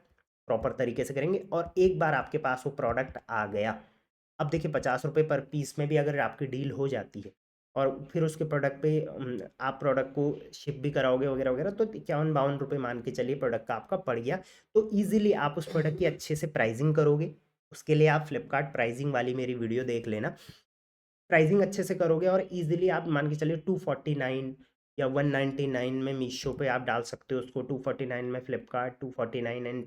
प्रॉपर तरीके से करेंगे। और एक बार आपके पास वो प्रोडक्ट आ गया, अब देखिए 50 रुपये पर पीस में भी अगर आपकी डील हो जाती है और फिर उसके प्रोडक्ट पे आप प्रोडक्ट को शिप भी कराओगे वगैरह वगैरह, तो 51-52 रुपये मान के चलिए प्रोडक्ट का आपका पड़ गया। तो ईजिली आप उस प्रोडक्ट की अच्छे से प्राइसिंग करोगे। उसके लिए आप फ्लिपकार्ट प्राइसिंग वाली मेरी वीडियो देख लेना। प्राइसिंग अच्छे से करोगे और ईजिली आप मान के चलिए 249 या 199 में मीशो पे आप डाल सकते हो उसको, 249 में फ्लिपकार्ट, 249 एंड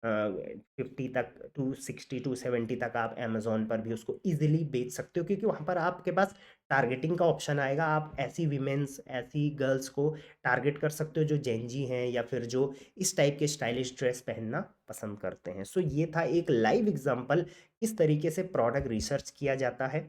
50 तक, 260 270 तक आप अमेजोन पर भी उसको इजीली बेच सकते हो, क्योंकि वहाँ पर आपके पास टारगेटिंग का ऑप्शन आएगा। आप ऐसी वीमेंस, ऐसी गर्ल्स को टारगेट कर सकते हो जो जेंजी हैं या फिर जो इस टाइप के स्टाइलिश ड्रेस पहनना पसंद करते हैं। सो ये था एक लाइव एग्जांपल किस तरीके से प्रोडक्ट रिसर्च किया जाता है,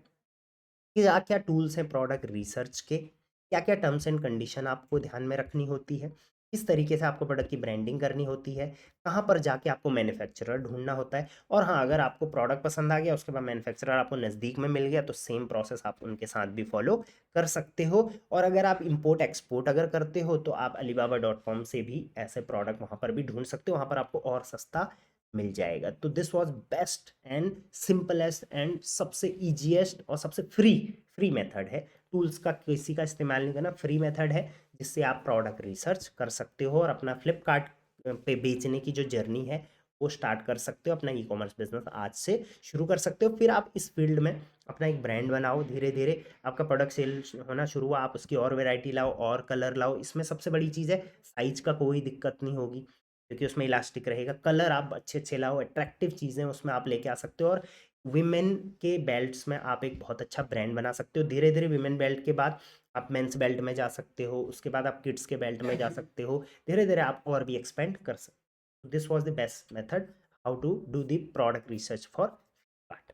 क्या क्या टूल्स हैं प्रोडक्ट रिसर्च के, क्या क्या टर्म्स एंड कंडीशन आपको ध्यान में रखनी होती है, किस तरीके से आपको प्रोडक्ट की ब्रांडिंग करनी होती है, कहाँ पर जाके आपको मैन्युफैक्चरर ढूंढना होता है। और हाँ, अगर आपको प्रोडक्ट पसंद आ गया, उसके बाद मैन्युफैक्चरर आपको नज़दीक में मिल गया, तो सेम प्रोसेस आप उनके साथ भी फॉलो कर सकते हो। और अगर आप इंपोर्ट एक्सपोर्ट अगर करते हो तो आप alibaba.com से भी ऐसे प्रोडक्ट वहाँ पर भी ढूंढ सकते हो, वहाँ पर आपको और सस्ता मिल जाएगा। तो this was best and simplest and सबसे इजीएस्ट और सबसे फ्री मेथड है। टूल्स का किसी का इस्तेमाल नहीं करना, फ्री मेथड है जिससे आप प्रोडक्ट रिसर्च कर सकते हो और अपना फ्लिपकार्ट पे बेचने की जो जर्नी है वो स्टार्ट कर सकते हो। अपना ई कॉमर्स बिजनेस आज से शुरू कर सकते हो। फिर आप इस फील्ड में अपना एक ब्रांड बनाओ, धीरे धीरे आपका प्रोडक्ट सेल होना शुरू हुआ, आप उसकी और वैरायटी लाओ और कलर लाओ। इसमें सबसे बड़ी चीज़ है साइज का कोई दिक्कत नहीं होगी, क्योंकि उसमें इलास्टिक रहेगा। कलर आप अच्छे अच्छे लाओ, अट्रैक्टिव चीज़ें उसमें आप लेके आ सकते हो। और विमेन के बेल्ट्स में आप एक बहुत अच्छा ब्रांड बना सकते हो। धीरे धीरे विमेन बेल्ट के बाद आप मेंस बेल्ट में जा सकते हो, उसके बाद आप किड्स के बेल्ट में जा सकते हो। धीरे धीरे आप और भी एक्सपेंड कर सकते हो। This was the best method how to do the product research for part.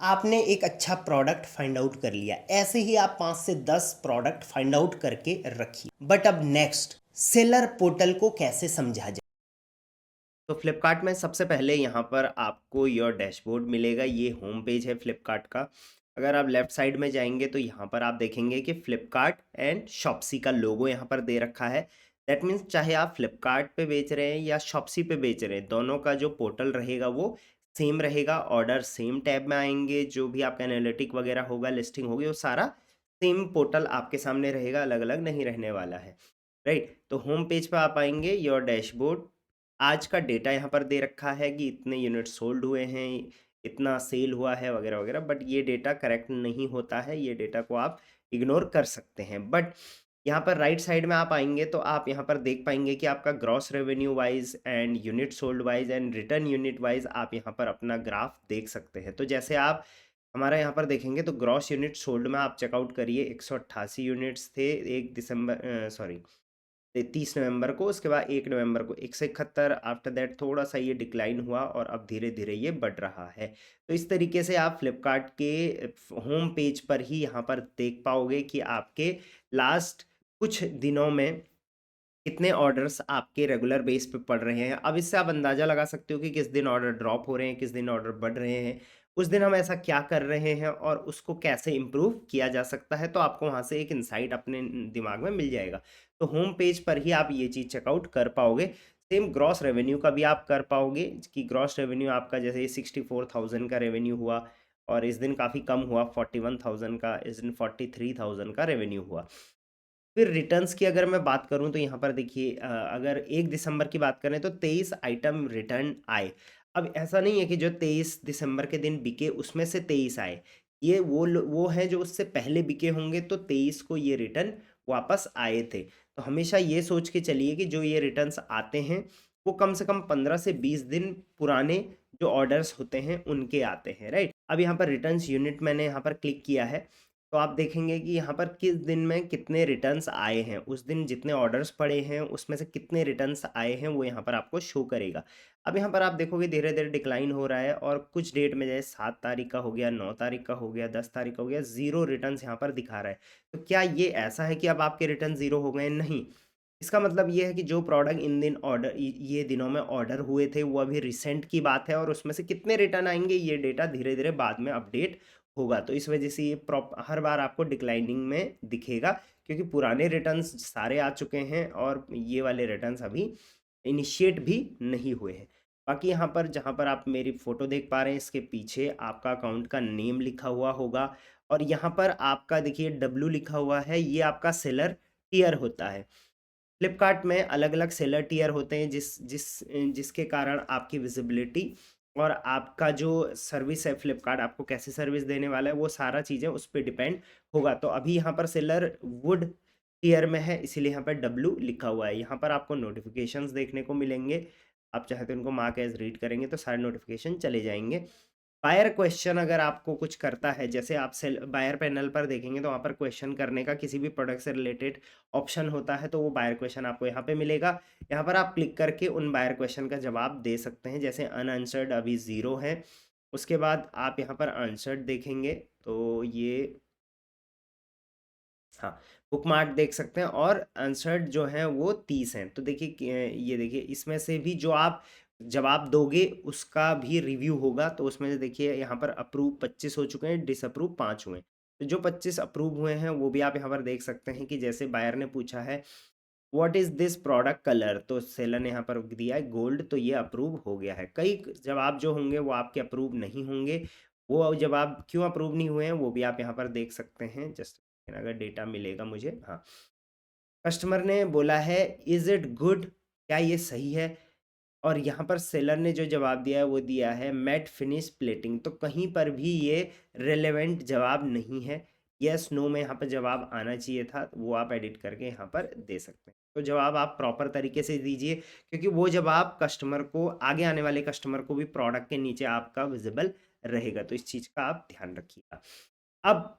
आपने एक अच्छा प्रोडक्ट फाइंड आउट कर लिया, ऐसे ही आप 5 से 10 प्रोडक्ट फाइंड आउट करके रखिए। बट अब नेक्स्ट, सेलर पोर्टल को कैसे समझा जाए। तो फ्लिपकार्ट में सबसे पहले यहाँ पर आपको योर डैशबोर्ड मिलेगा। ये होम पेज है फ्लिपकार्ट का। अगर आप लेफ्ट साइड में जाएंगे तो यहाँ पर आप देखेंगे कि फ्लिपकार्ट एंड शॉप्सी का लोगो यहाँ पर दे रखा है। दैट मीन्स चाहे आप फ्लिपकार्ट पे बेच रहे हैं या शॉप्सी पे बेच रहे हैं, दोनों का जो पोर्टल रहेगा वो सेम रहेगा। ऑर्डर सेम टैब में आएंगे, जो भी आपका एनालिटिक वगैरह होगा, लिस्टिंग होगी, वो सारा सेम पोर्टल आपके सामने रहेगा, अलग अलग नहीं रहने वाला है। राइट, तो होम पेज पर आप आएंगे, योर डैशबोर्ड, आज का डेटा यहाँ पर दे रखा है कि इतने यूनिट सोल्ड हुए हैं, इतना सेल हुआ है वगैरह वगैरह। बट ये डेटा करेक्ट नहीं होता है, ये डेटा को आप इग्नोर कर सकते हैं। बट यहाँ पर राइट साइड में आप आएंगे तो आप यहाँ पर देख पाएंगे कि आपका gross revenue wise and unit sold wise and return unit wise आप यहाँ पर अपना ग्राफ देख सकते हैं। तो जैसे आप हमारा यहाँ पर देखेंगे तो ग्रॉस यूनिट सोल्ड में आप चेकआउट करिए, 188 यूनिट्स थे 30 नवंबर को। उसके बाद 1 नवंबर को 171। आफ्टर दैट थोड़ा सा ये डिक्लाइन हुआ और अब धीरे धीरे ये बढ़ रहा है। तो इस तरीके से आप फ्लिपकार्ट के होम पेज पर ही यहाँ पर देख पाओगे कि आपके लास्ट कुछ दिनों में कितने ऑर्डर्स आपके रेगुलर बेस पे पड़ रहे हैं। अब इससे आप अंदाज़ा लगा सकते हो कि किस दिन ऑर्डर ड्रॉप हो रहे हैं, किस दिन ऑर्डर बढ़ रहे हैं, उस दिन हम ऐसा क्या कर रहे हैं और उसको कैसे इम्प्रूव किया जा सकता है। तो आपको वहाँ से एक इंसाइट अपने दिमाग में मिल जाएगा। तो होम पेज पर ही आप ये चीज़ चेकआउट कर पाओगे। सेम ग्रॉस रेवेन्यू का भी आप कर पाओगे कि ग्रॉस रेवेन्यू आपका जैसे 64,000 का रेवेन्यू हुआ और इस दिन काफ़ी कम हुआ, 41,000 का, इस दिन 43,000 का रेवेन्यू हुआ। फिर रिटर्न्स की अगर मैं बात करूं तो यहाँ पर देखिए, अगर 1 दिसंबर की बात करें तो 23 आइटम रिटर्न आए। अब ऐसा नहीं है कि जो 23 दिसंबर के दिन बिके उसमें से 23 आए, ये वो है जो उससे पहले बिके होंगे, तो 23 को ये रिटर्न वापस आए थे। तो हमेशा ये सोच के चलिए कि जो ये रिटर्न्स आते हैं वो कम से कम 15 से 20 दिन पुराने जो ऑर्डर्स होते हैं उनके आते हैं। राइट, अब यहाँ पर रिटर्न्स यूनिट मैंने यहाँ पर क्लिक किया है तो आप देखेंगे कि यहाँ पर किस दिन में कितने रिटर्न्स आए हैं, उस दिन जितने ऑर्डर्स पड़े हैं उसमें से कितने रिटर्न्स आए हैं वो यहाँ पर आपको शो करेगा। अब यहाँ पर आप देखोगे धीरे धीरे डिक्लाइन हो रहा है और कुछ डेट में जैसे 7 तारीख का हो गया, 9 तारीख का हो गया, 10 तारीख का हो गया, 0 रिटर्न्स यहाँ पर दिखा रहा है। तो क्या ये ऐसा है कि अब आपके रिटर्न 0 हो गए? नहीं, इसका मतलब ये है कि जो प्रोडक्ट इन दिन ऑर्डर ये दिनों में ऑर्डर हुए थे वो अभी रिसेंट की बात है और उसमें से कितने रिटर्न आएंगे ये डेटा धीरे धीरे बाद में अपडेट होगा। तो इस वजह से ये हर बार आपको डिक्लाइनिंग में दिखेगा, क्योंकि पुराने रिटर्न्स सारे आ चुके हैं और ये वाले रिटर्न्स अभी इनिशिएट भी नहीं हुए हैं। बाकी यहाँ पर जहाँ पर आप मेरी फ़ोटो देख पा रहे हैं, इसके पीछे आपका अकाउंट का नेम लिखा हुआ होगा और यहाँ पर आपका देखिए डब्ल्यू लिखा हुआ है, ये आपका सेलर टियर होता है। फ्लिपकार्ट में अलग अलग सेलर टियर होते हैं जिसके कारण आपकी विजिबिलिटी और आपका जो सर्विस है, फ्लिपकार्ट आपको कैसी सर्विस देने वाला है, वो सारा चीज़ें उस पर डिपेंड होगा। तो अभी यहाँ पर सेलर वुड टियर में है, इसीलिए यहाँ पर डब्ल्यू लिखा हुआ है। यहाँ पर आपको नोटिफिकेशंस देखने को मिलेंगे आप चाहे तो इनको मार्क एज रीड करेंगे तो सारे नोटिफिकेशन चले जाएंगे। बायर क्वेश्चन अगर आपको कुछ करता है, जैसे आप सेल बायर पैनल पर देखेंगे तो वहाँ पर क्वेश्चन करने का किसी भी प्रोडक्ट से रिलेटेड ऑप्शन होता है, तो वो बायर क्वेश्चन आपको यहाँ पे मिलेगा। यहाँ पर आप क्लिक करके उन बायर क्वेश्चन का जवाब दे सकते हैं। जैसे अनआंसर्ड अभी 0 है, उसके बाद आप यहाँ पर आंसर्ड देखेंगे तो ये, हाँ, बुक मार्क देख सकते हैं, और आंसर्ड जो है वो 30 हैं। तो देखिए ये देखिए, इसमें से भी जो आप जवाब दोगे उसका भी रिव्यू होगा। तो उसमें से देखिए यहाँ पर अप्रूव 25 हो चुके हैं, डिसअप्रूव 5 हुए हैं। तो जो 25 अप्रूव हुए हैं वो भी आप यहाँ पर देख सकते हैं कि जैसे बायर ने पूछा है what is this product colour, तो सेलर ने यहाँ पर दिया है गोल्ड, तो ये अप्रूव हो गया है। कई जवाब जो होंगे वो आपके अप्रूव नहीं होंगे, वो जवाब क्यों अप्रूव नहीं हुए हैं वो भी आप यहाँ पर देख सकते हैं। जस्ट अगर डेटा मिलेगा मुझे, हाँ, कस्टमर ने बोला है इज इट गुड, क्या ये सही है, और यहाँ पर सेलर ने जो जवाब दिया है वो दिया है मैट फिनिश प्लेटिंग। तो कहीं पर भी ये रेलेवेंट जवाब नहीं है। यस नो में यहाँ पर जवाब आना चाहिए था, वो आप एडिट करके यहाँ पर दे सकते हैं। तो जवाब आप प्रॉपर तरीके से दीजिए, क्योंकि वो जवाब कस्टमर को, आगे आने वाले कस्टमर को भी प्रोडक्ट के नीचे आपका विजिबल रहेगा। तो इस चीज़ का आप ध्यान रखिएगा। अब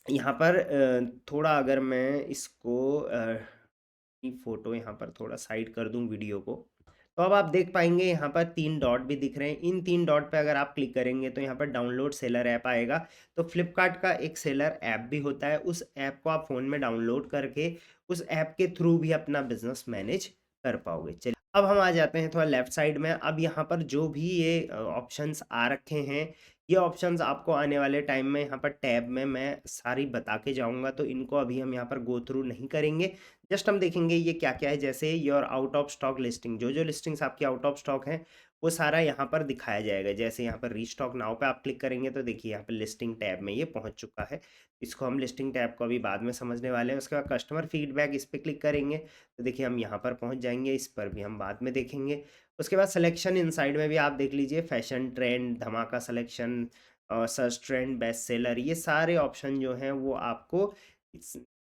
यहाँ पर थोड़ा अगर मैं इसको फ़ोटो यहाँ पर थोड़ा साइड कर दूँ वीडियो को, तो अब आप देख पाएंगे यहाँ पर 3 डॉट भी दिख रहे हैं। इन 3 डॉट पे अगर आप क्लिक करेंगे तो यहाँ पर डाउनलोड सेलर ऐप आएगा। तो फ्लिपकार्ट का एक सेलर ऐप भी होता है, उस ऐप को आप फ़ोन में डाउनलोड करके उस ऐप के थ्रू भी अपना बिजनेस मैनेज कर पाओगे। चलिए अब हम आ जाते हैं थोड़ा लेफ्ट साइड में। अब यहाँ पर जो भी ये ऑप्शंस आ रखे हैं, ये ऑप्शंस आपको आने वाले टाइम में यहाँ पर टैब में मैं सारी बता के जाऊँगा, तो इनको अभी हम यहाँ पर गो थ्रू नहीं करेंगे। जस्ट हम देखेंगे ये क्या क्या है। जैसे your out of stock listing, जो जो लिस्टिंग्स आपकी आउट ऑफ स्टॉक हैं वो सारा यहाँ पर दिखाया जाएगा। जैसे यहाँ पर रीस्टॉक नाउ पे आप क्लिक करेंगे तो देखिए यहाँ पर लिस्टिंग टैब में ये पहुँच चुका है। इसको हम लिस्टिंग टैब को अभी बाद में समझने वाले हैं। उसके बाद कस्टमर फीडबैक, इस पर क्लिक करेंगे तो देखिए हम यहाँ पर पहुँच जाएंगे, इस पर भी हम बाद में देखेंगे। उसके बाद सिलेक्शन इनसाइड में भी आप देख लीजिए, फैशन ट्रेंड, धमाका selection, search trend, best seller, ये सारे ऑप्शन जो हैं वो आपको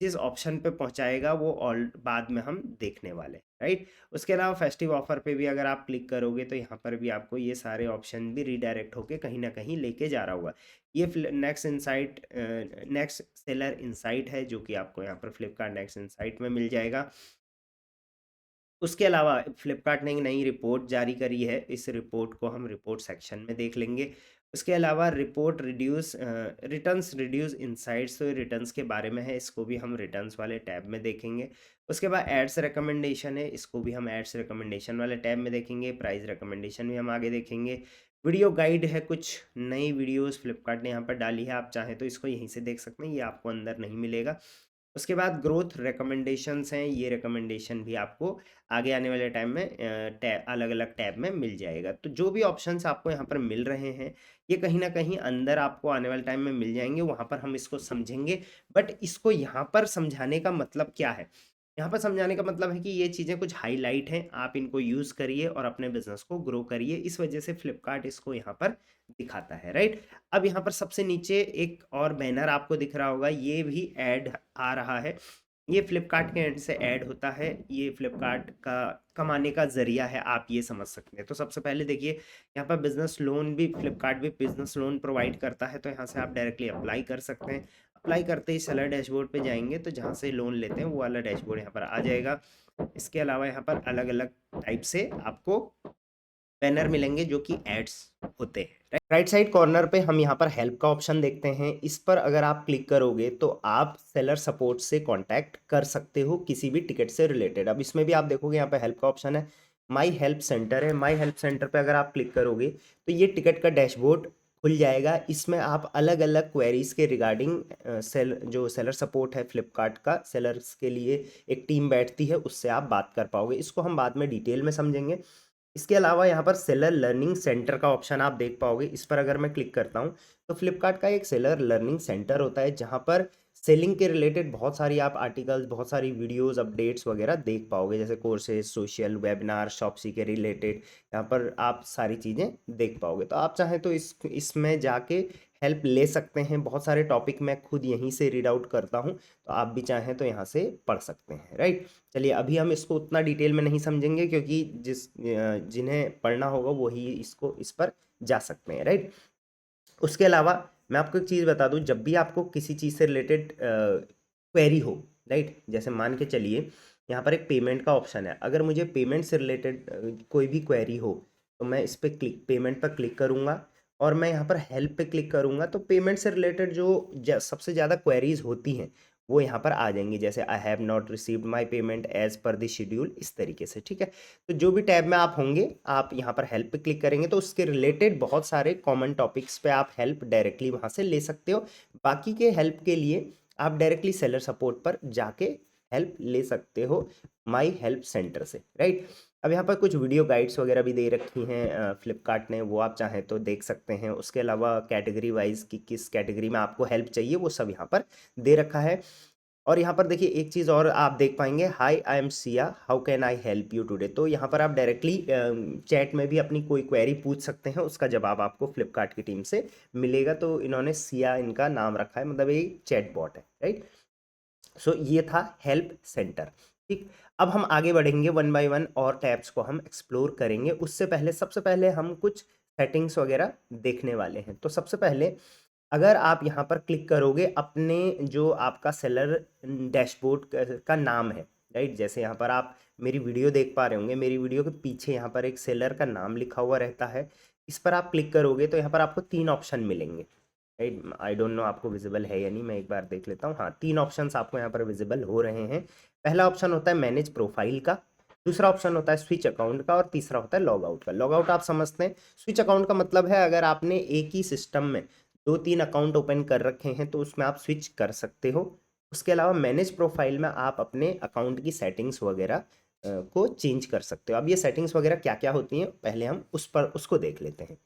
जिस ऑप्शन पे पहुंचाएगा वो ऑल बाद में हम देखने वाले, राइट। उसके अलावा फेस्टिव ऑफर पे भी अगर आप क्लिक करोगे तो यहाँ पर भी आपको ये सारे ऑप्शन भी रीडायरेक्ट होके कहीं ना कहीं लेके जा रहा होगा। ये next insight, next seller insight है, जो कि आपको यहाँ पर फ्लिपकार्ट नेक्स्ट इनसाइट में मिल जाएगा। उसके अलावा फ्लिपकार्ट ने एक नई रिपोर्ट जारी करी है, इस रिपोर्ट को हम रिपोर्ट सेक्शन में देख लेंगे। उसके अलावा report reduce returns reduce insights, तो रिटर्न्स के बारे में है, इसको भी हम रिटर्न्स वाले टैब में देखेंगे। उसके बाद एड्स रिकमेंडेशन है, इसको भी हम एड्स रिकमेंडेशन वाले टैब में देखेंगे। प्राइस रिकमेंडेशन भी हम आगे देखेंगे। वीडियो गाइड है, कुछ नई वीडियोस फ्लिपकार्ट ने यहाँ पर डाली है, आप चाहें तो इसको यहीं से देख सकते हैं, ये आपको अंदर नहीं मिलेगा। उसके बाद ग्रोथ रिकमेंडेशंस हैं, ये रिकमेंडेशन भी आपको आगे आने वाले टाइम में टैब, अलग अलग टैब में मिल जाएगा। तो जो भी ऑप्शंस आपको यहाँ पर मिल रहे हैं ये कहीं ना कहीं अंदर आपको आने वाले टाइम में मिल जाएंगे, वहाँ पर हम इसको समझेंगे। बट इसको यहाँ पर समझाने का मतलब क्या है, यहाँ पर समझाने का मतलब है कि ये चीज़ें कुछ हाईलाइट हैं, आप इनको यूज़ करिए और अपने बिजनेस को ग्रो करिए, इस वजह से फ्लिपकार्ट इसको यहाँ पर दिखाता है, राइट। अब यहाँ पर सबसे नीचे एक और बैनर आपको दिख रहा होगा, ये भी ऐड आ रहा है। ये फ्लिपकार्ट के एंड से ऐड होता है, ये फ्लिपकार्ट का कमाने का जरिया है, आप ये समझ सकते हैं। तो सबसे पहले देखिए यहाँ पर बिजनेस लोन भी, फ्लिपकार्ट भी बिजनेस लोन प्रोवाइड करता है, तो यहाँ से आप डायरेक्टली अप्लाई कर सकते हैं। अप्लाई करते ही सेलर डैशबोर्ड पे जाएंगे तो जहाँ से लोन लेते हैं वो वाला डैशबोर्ड यहाँ पर आ जाएगा। इसके अलावा यहाँ पर अलग अलग टाइप से आपको बैनर मिलेंगे जो कि एड्स होते हैं। राइट साइड कॉर्नर पे हम यहाँ पर हेल्प का ऑप्शन देखते हैं, इस पर अगर आप क्लिक करोगे तो आप सेलर सपोर्ट से कांटेक्ट कर सकते हो किसी भी टिकट से रिलेटेड। अब इसमें भी आप देखोगे यहाँ पे हेल्प का ऑप्शन है, माई हेल्प सेंटर है। माई हेल्प सेंटर पे अगर आप क्लिक करोगे तो ये टिकट का डैशबोर्ड खुल जाएगा। इसमें आप अलग अलग क्वेरीज के रिगार्डिंग जो सेलर सपोर्ट है फ्लिपकार्ट का, सेलर्स के लिए एक टीम बैठती है, उससे आप बात कर पाओगे। इसको हम बाद में डिटेल में समझेंगे। इसके अलावा यहाँ पर सेलर लर्निंग सेंटर का ऑप्शन आप देख पाओगे, इस पर अगर मैं क्लिक करता हूँ तो फ्लिपकार्ट का एक सेलर लर्निंग सेंटर होता है जहाँ पर सेलिंग के रिलेटेड बहुत सारी आप आर्टिकल्स, बहुत सारी वीडियोस, अपडेट्स वगैरह देख पाओगे, जैसे कोर्सेज, सोशल, वेबिनार, शॉप्सी के रिलेटेड यहाँ पर आप सारी चीज़ें देख पाओगे। तो आप चाहें तो इसमें जाके हेल्प ले सकते हैं। बहुत सारे टॉपिक मैं खुद यहीं से रीड आउट करता हूँ, तो आप भी चाहें तो यहाँ से पढ़ सकते हैं, राइट। चलिए अभी हम इसको उतना डिटेल में नहीं समझेंगे, क्योंकि जिन्हें पढ़ना होगा वही इस पर जा सकते हैं, राइट। उसके अलावा मैं आपको एक चीज़ बता दूं, जब भी आपको किसी चीज़ से रिलेटेड क्वेरी हो, राइट, जैसे मान के चलिए यहाँ पर एक पेमेंट का ऑप्शन है। अगर मुझे पेमेंट से रिलेटेड कोई भी क्वेरी हो, तो मैं इस पर पेमेंट पर क्लिक करूँगा और मैं यहाँ पर हेल्प पे क्लिक करूँगा, तो पेमेंट से रिलेटेड जो सबसे ज़्यादा क्वेरीज होती हैं वो यहाँ पर आ जाएंगी, जैसे I have not received my payment as per the schedule, इस तरीके से, ठीक है। तो जो भी टैब में आप होंगे, आप यहाँ पर हेल्प पे क्लिक करेंगे तो उसके रिलेटेड बहुत सारे कॉमन टॉपिक्स पे आप हेल्प डायरेक्टली वहाँ से ले सकते हो। बाकी के हेल्प के लिए आप डायरेक्टली सेलर सपोर्ट पर जाके हेल्प ले सकते हो माई हेल्प सेंटर से, राइट। अब यहाँ पर कुछ वीडियो गाइड्स वगैरह भी दे रखी हैं फ्लिपकार्ट ने, वो आप चाहें तो देख सकते हैं। उसके अलावा कैटेगरी वाइज कि किस कैटेगरी में आपको हेल्प चाहिए वो सब यहाँ पर दे रखा है। और यहाँ पर देखिए एक चीज़ और आप देख पाएंगे, high I am Siya, how can I help you today. तो यहाँ पर आप डायरेक्टली चैट में भी अपनी कोई क्वेरी पूछ सकते हैं, उसका जवाब आपको फ्लिपकार्ट की टीम से मिलेगा। तो इन्होंने सिया इनका नाम रखा है, मतलब ये चैट बॉट है, राइट। सो ये था हेल्प सेंटर, ठीक। अब हम आगे बढ़ेंगे, वन बाय वन और टैब्स को हम एक्सप्लोर करेंगे। उससे पहले सबसे पहले हम कुछ सेटिंग्स वगैरह देखने वाले हैं। तो सबसे पहले अगर आप यहाँ पर क्लिक करोगे, अपने जो आपका सेलर डैशबोर्ड का नाम है, राइट, जैसे यहाँ पर आप मेरी वीडियो देख पा रहे होंगे, मेरी वीडियो के पीछे यहाँ पर एक सेलर का नाम लिखा हुआ रहता है। इस पर आप क्लिक करोगे तो यहाँ पर आपको 3 ऑप्शन मिलेंगे, राइट। आई डोंट नो आपको विजिबल है या नहीं, मैं एक बार देख लेता हूँ। हाँ, 3 ऑप्शंस आपको यहाँ पर विजिबल हो रहे हैं। पहला ऑप्शन होता है मैनेज प्रोफाइल का, दूसरा ऑप्शन होता है स्विच अकाउंट का, और तीसरा होता है लॉग आउट का। लॉग आउट आप समझते हैं, स्विच अकाउंट का मतलब है अगर आपने एक ही सिस्टम में 2-3 अकाउंट ओपन कर रखे हैं तो उसमें आप स्विच कर सकते हो। उसके अलावा मैनेज प्रोफाइल में आप अपने अकाउंट की सेटिंग्स वगैरह को चेंज कर सकते हो। अब ये सेटिंग्स वगैरह क्या क्या होती हैं, पहले हम उसको देख लेते हैं।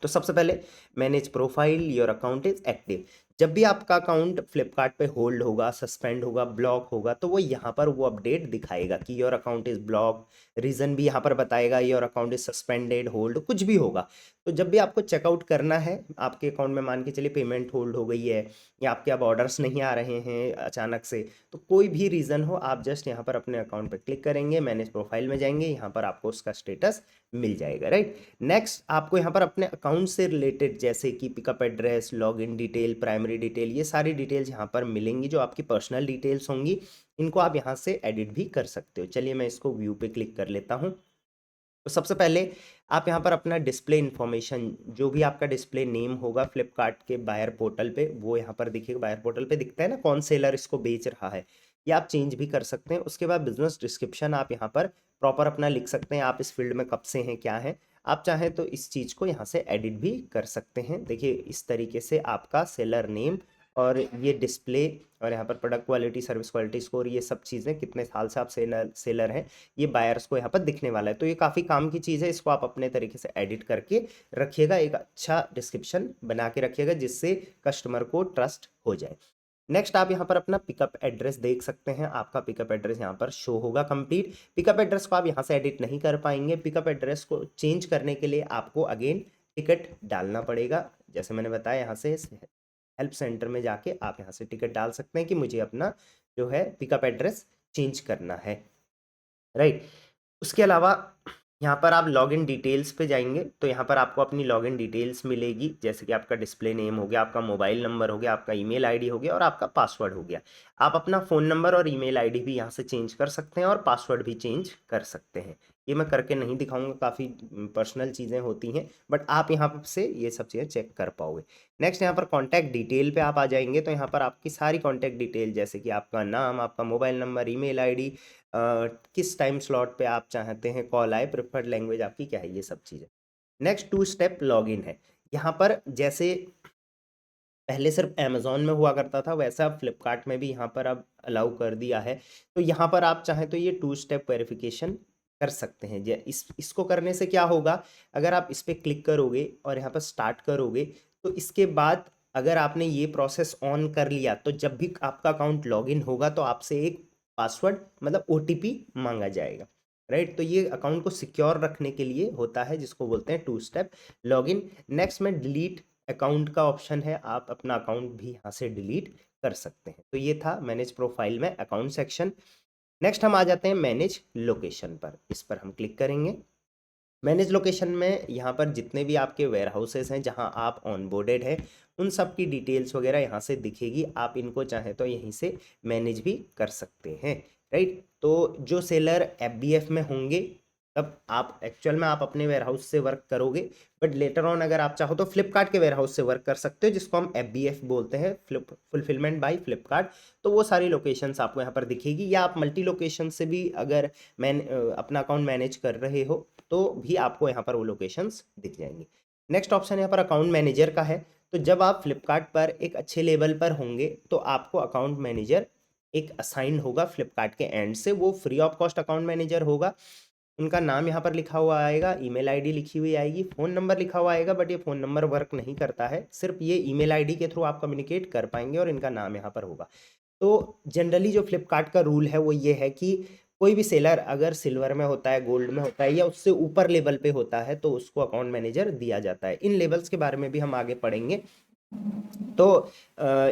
तो सबसे पहले manage profile, your account is active. जब भी आपका अकाउंट फ्लिपकार्ट पे होल्ड होगा, सस्पेंड होगा, ब्लॉक होगा, तो वो यहाँ पर वो अपडेट दिखाएगा कि your account is block. Reason भी यहाँ पर बताएगा, your account is suspended, hold, कुछ भी होगा। तो जब भी आपको चेकआउट करना है, आपके अकाउंट में मान के चलिए पेमेंट होल्ड हो गई है, या आपके अब ऑर्डर्स नहीं आ रहे हैं अचानक से, तो कोई भी रीज़न हो, आप जस्ट यहाँ पर अपने अकाउंट पर क्लिक करेंगे, मैनेज प्रोफाइल में जाएंगे, यहाँ पर आपको उसका स्टेटस मिल जाएगा, राइट। नेक्स्ट आपको यहाँ पर अपने अकाउंट से रिलेटेड जैसे कि pickup address, login detail, primary detail, ये सारी डिटेल्स यहाँ पर मिलेंगी जो आपकी पर्सनल डिटेल्स होंगी। इनको आप यहाँ से एडिट भी कर सकते हो। चलिए मैं इसको व्यू पे क्लिक कर लेता हूँ। तो सबसे पहले आप यहाँ पर अपना डिस्प्ले इन्फॉर्मेशन, जो भी आपका डिस्प्ले नेम होगा फ्लिपकार्ट के बायर पोर्टल पे, वो यहाँ पर दिखेगा। बायर पोर्टल पे दिखता है ना कौन सेलर इसको बेच रहा है, ये आप चेंज भी कर सकते हैं। उसके बाद बिजनेस डिस्क्रिप्शन आप यहाँ पर प्रॉपर अपना लिख सकते हैं, आप इस फील्ड में कब से हैं, क्या है। आप चाहें तो इस चीज़ को यहाँ से एडिट भी कर सकते हैं। देखिए इस तरीके से आपका सेलर नेम और ये डिस्प्ले, और यहाँ पर product quality, service quality score, ये सब चीज़ें, कितने साल से आप सेलर हैं, ये बायर्स को यहाँ पर दिखने वाला है। तो ये काफ़ी काम की चीज़ है, इसको आप अपने तरीके से एडिट करके रखिएगा, एक अच्छा डिस्क्रिप्शन बना के रखिएगा जिससे कस्टमर को ट्रस्ट हो जाए। नेक्स्ट आप यहाँ पर अपना पिकअप एड्रेस देख सकते हैं, आपका पिकअप एड्रेस यहाँ पर शो होगा कंप्लीट। पिकअप एड्रेस को आप यहाँ से एडिट नहीं कर पाएंगे। पिकअप एड्रेस को चेंज करने के लिए आपको अगेन टिकट डालना पड़ेगा। जैसे मैंने बताया, यहाँ से हेल्प सेंटर में जाके आप यहाँ से टिकट डाल सकते हैं कि मुझे अपना जो है पिकअप एड्रेस चेंज करना है, राइट। उसके अलावा यहाँ पर आप लॉगिन डिटेल्स पे जाएंगे तो यहाँ पर आपको अपनी लॉगिन डिटेल्स मिलेगी, जैसे कि आपका डिस्प्ले नेम हो गया, आपका मोबाइल नंबर हो गया, आपका ईमेल आईडी हो गया और आपका पासवर्ड हो गया। आप अपना फ़ोन नंबर और ईमेल आईडी भी यहाँ से चेंज कर सकते हैं और पासवर्ड भी चेंज कर सकते हैं। ये मैं करके नहीं दिखाऊंगा, काफ़ी पर्सनल चीज़ें होती हैं, बट आप यहाँ से ये सब चीज़ें चेक कर पाओगे। नेक्स्ट यहाँ पर कॉन्टैक्ट डिटेल पे आप आ जाएंगे तो यहाँ पर आपकी सारी कॉन्टैक्ट डिटेल, जैसे कि आपका नाम, आपका मोबाइल नंबर, ईमेल आईडी, किस टाइम स्लॉट पे आप चाहते हैं कॉल आए, प्रेफर्ड लैंग्वेज आपकी क्या है, ये सब चीज़ें। नेक्स्ट 2 स्टेप लॉगिन है। यहाँ पर जैसे पहले सिर्फ अमेज़ॉन में हुआ करता था, वैसा फ्लिपकार्ट में भी यहाँ पर अब अलाउ कर दिया है। तो यहाँ पर आप चाहें तो ये 2 स्टेप वेरिफिकेशन कर सकते हैं। इसको करने से क्या होगा, अगर आप इस पर क्लिक करोगे और यहाँ पर स्टार्ट करोगे तो इसके बाद अगर आपने ये प्रोसेस ऑन कर लिया तो जब भी आपका अकाउंट लॉगिन होगा तो आपसे एक पासवर्ड मतलब OTP मांगा जाएगा, राइट। तो ये अकाउंट को सिक्योर रखने के लिए होता है, जिसको बोलते हैं 2 स्टेप लॉगिन। नेक्स्ट में डिलीट अकाउंट का ऑप्शन है, आप अपना अकाउंट भी यहाँ से डिलीट कर सकते हैं। तो ये था मैनेज प्रोफाइल में अकाउंट सेक्शन। नेक्स्ट हम आ जाते हैं मैनेज लोकेशन पर, इस पर हम क्लिक करेंगे। मैनेज लोकेशन में यहाँ पर जितने भी आपके वेयर हाउसेस हैं जहाँ आप ऑनबोर्डेड है, उन सब की डिटेल्स वगैरह यहाँ से दिखेगी। आप इनको चाहें तो यहीं से मैनेज भी कर सकते हैं, राइट। तो जो सेलर FBF में होंगे, तब आप एक्चुअल में आप अपने वेयर हाउस से वर्क करोगे, बट लेटर ऑन अगर आप चाहो तो फ्लिपकार्ट के वेयर हाउस से वर्क कर सकते हो, जिसको हम FBF बोलते हैं, फुलफिलमेंट बाय फ्लिपकार्ट। तो वो सारी लोकेशंस आपको यहाँ पर दिखेगी, या आप मल्टी लोकेशन से भी अगर अपना अकाउंट मैनेज कर रहे हो तो भी आपको यहाँ पर वो लोकेशंस दिख जाएंगी। नेक्स्ट ऑप्शन यहाँ पर अकाउंट मैनेजर का है। तो जब आप फ्लिपकार्ट पर एक अच्छे लेवल पर होंगे तो आपको अकाउंट मैनेजर एक असाइन होगा फ्लिपकार्ट के एंड से, वो free of cost account manager होगा। उनका नाम यहाँ पर लिखा हुआ आएगा, ईमेल आईडी लिखी हुई आएगी, फ़ोन नंबर लिखा हुआ आएगा, बट ये फ़ोन नंबर वर्क नहीं करता है, सिर्फ ये ईमेल आईडी के थ्रू आप कम्युनिकेट कर पाएंगे और इनका नाम यहाँ पर होगा। तो जनरली जो फ्लिपकार्ट का रूल है वो ये है कि कोई भी सेलर अगर सिल्वर में होता है, गोल्ड में होता है, या उससे ऊपर लेवल पे होता है, तो उसको अकाउंट मैनेजर दिया जाता है। इन लेवल्स के बारे में भी हम आगे पढ़ेंगे। तो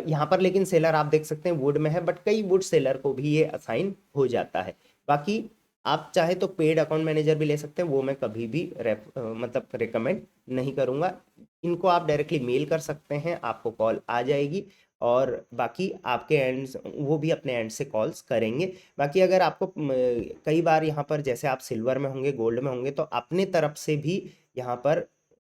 यहाँ पर लेकिन सेलर आप देख सकते हैं वुड में है, बट कई वुड सेलर को भी ये असाइन हो जाता है। बाकी आप चाहे तो पेड अकाउंट मैनेजर भी ले सकते हैं, वो मैं कभी भी मतलब रिकमेंड नहीं करूँगा। इनको आप डायरेक्टली मेल कर सकते हैं, आपको कॉल आ जाएगी, और बाकी आपके एंड वो भी अपने एंड से कॉल्स करेंगे। बाकी अगर आपको कई बार यहाँ पर जैसे आप सिल्वर में होंगे, गोल्ड में होंगे, तो अपने तरफ से भी यहाँ पर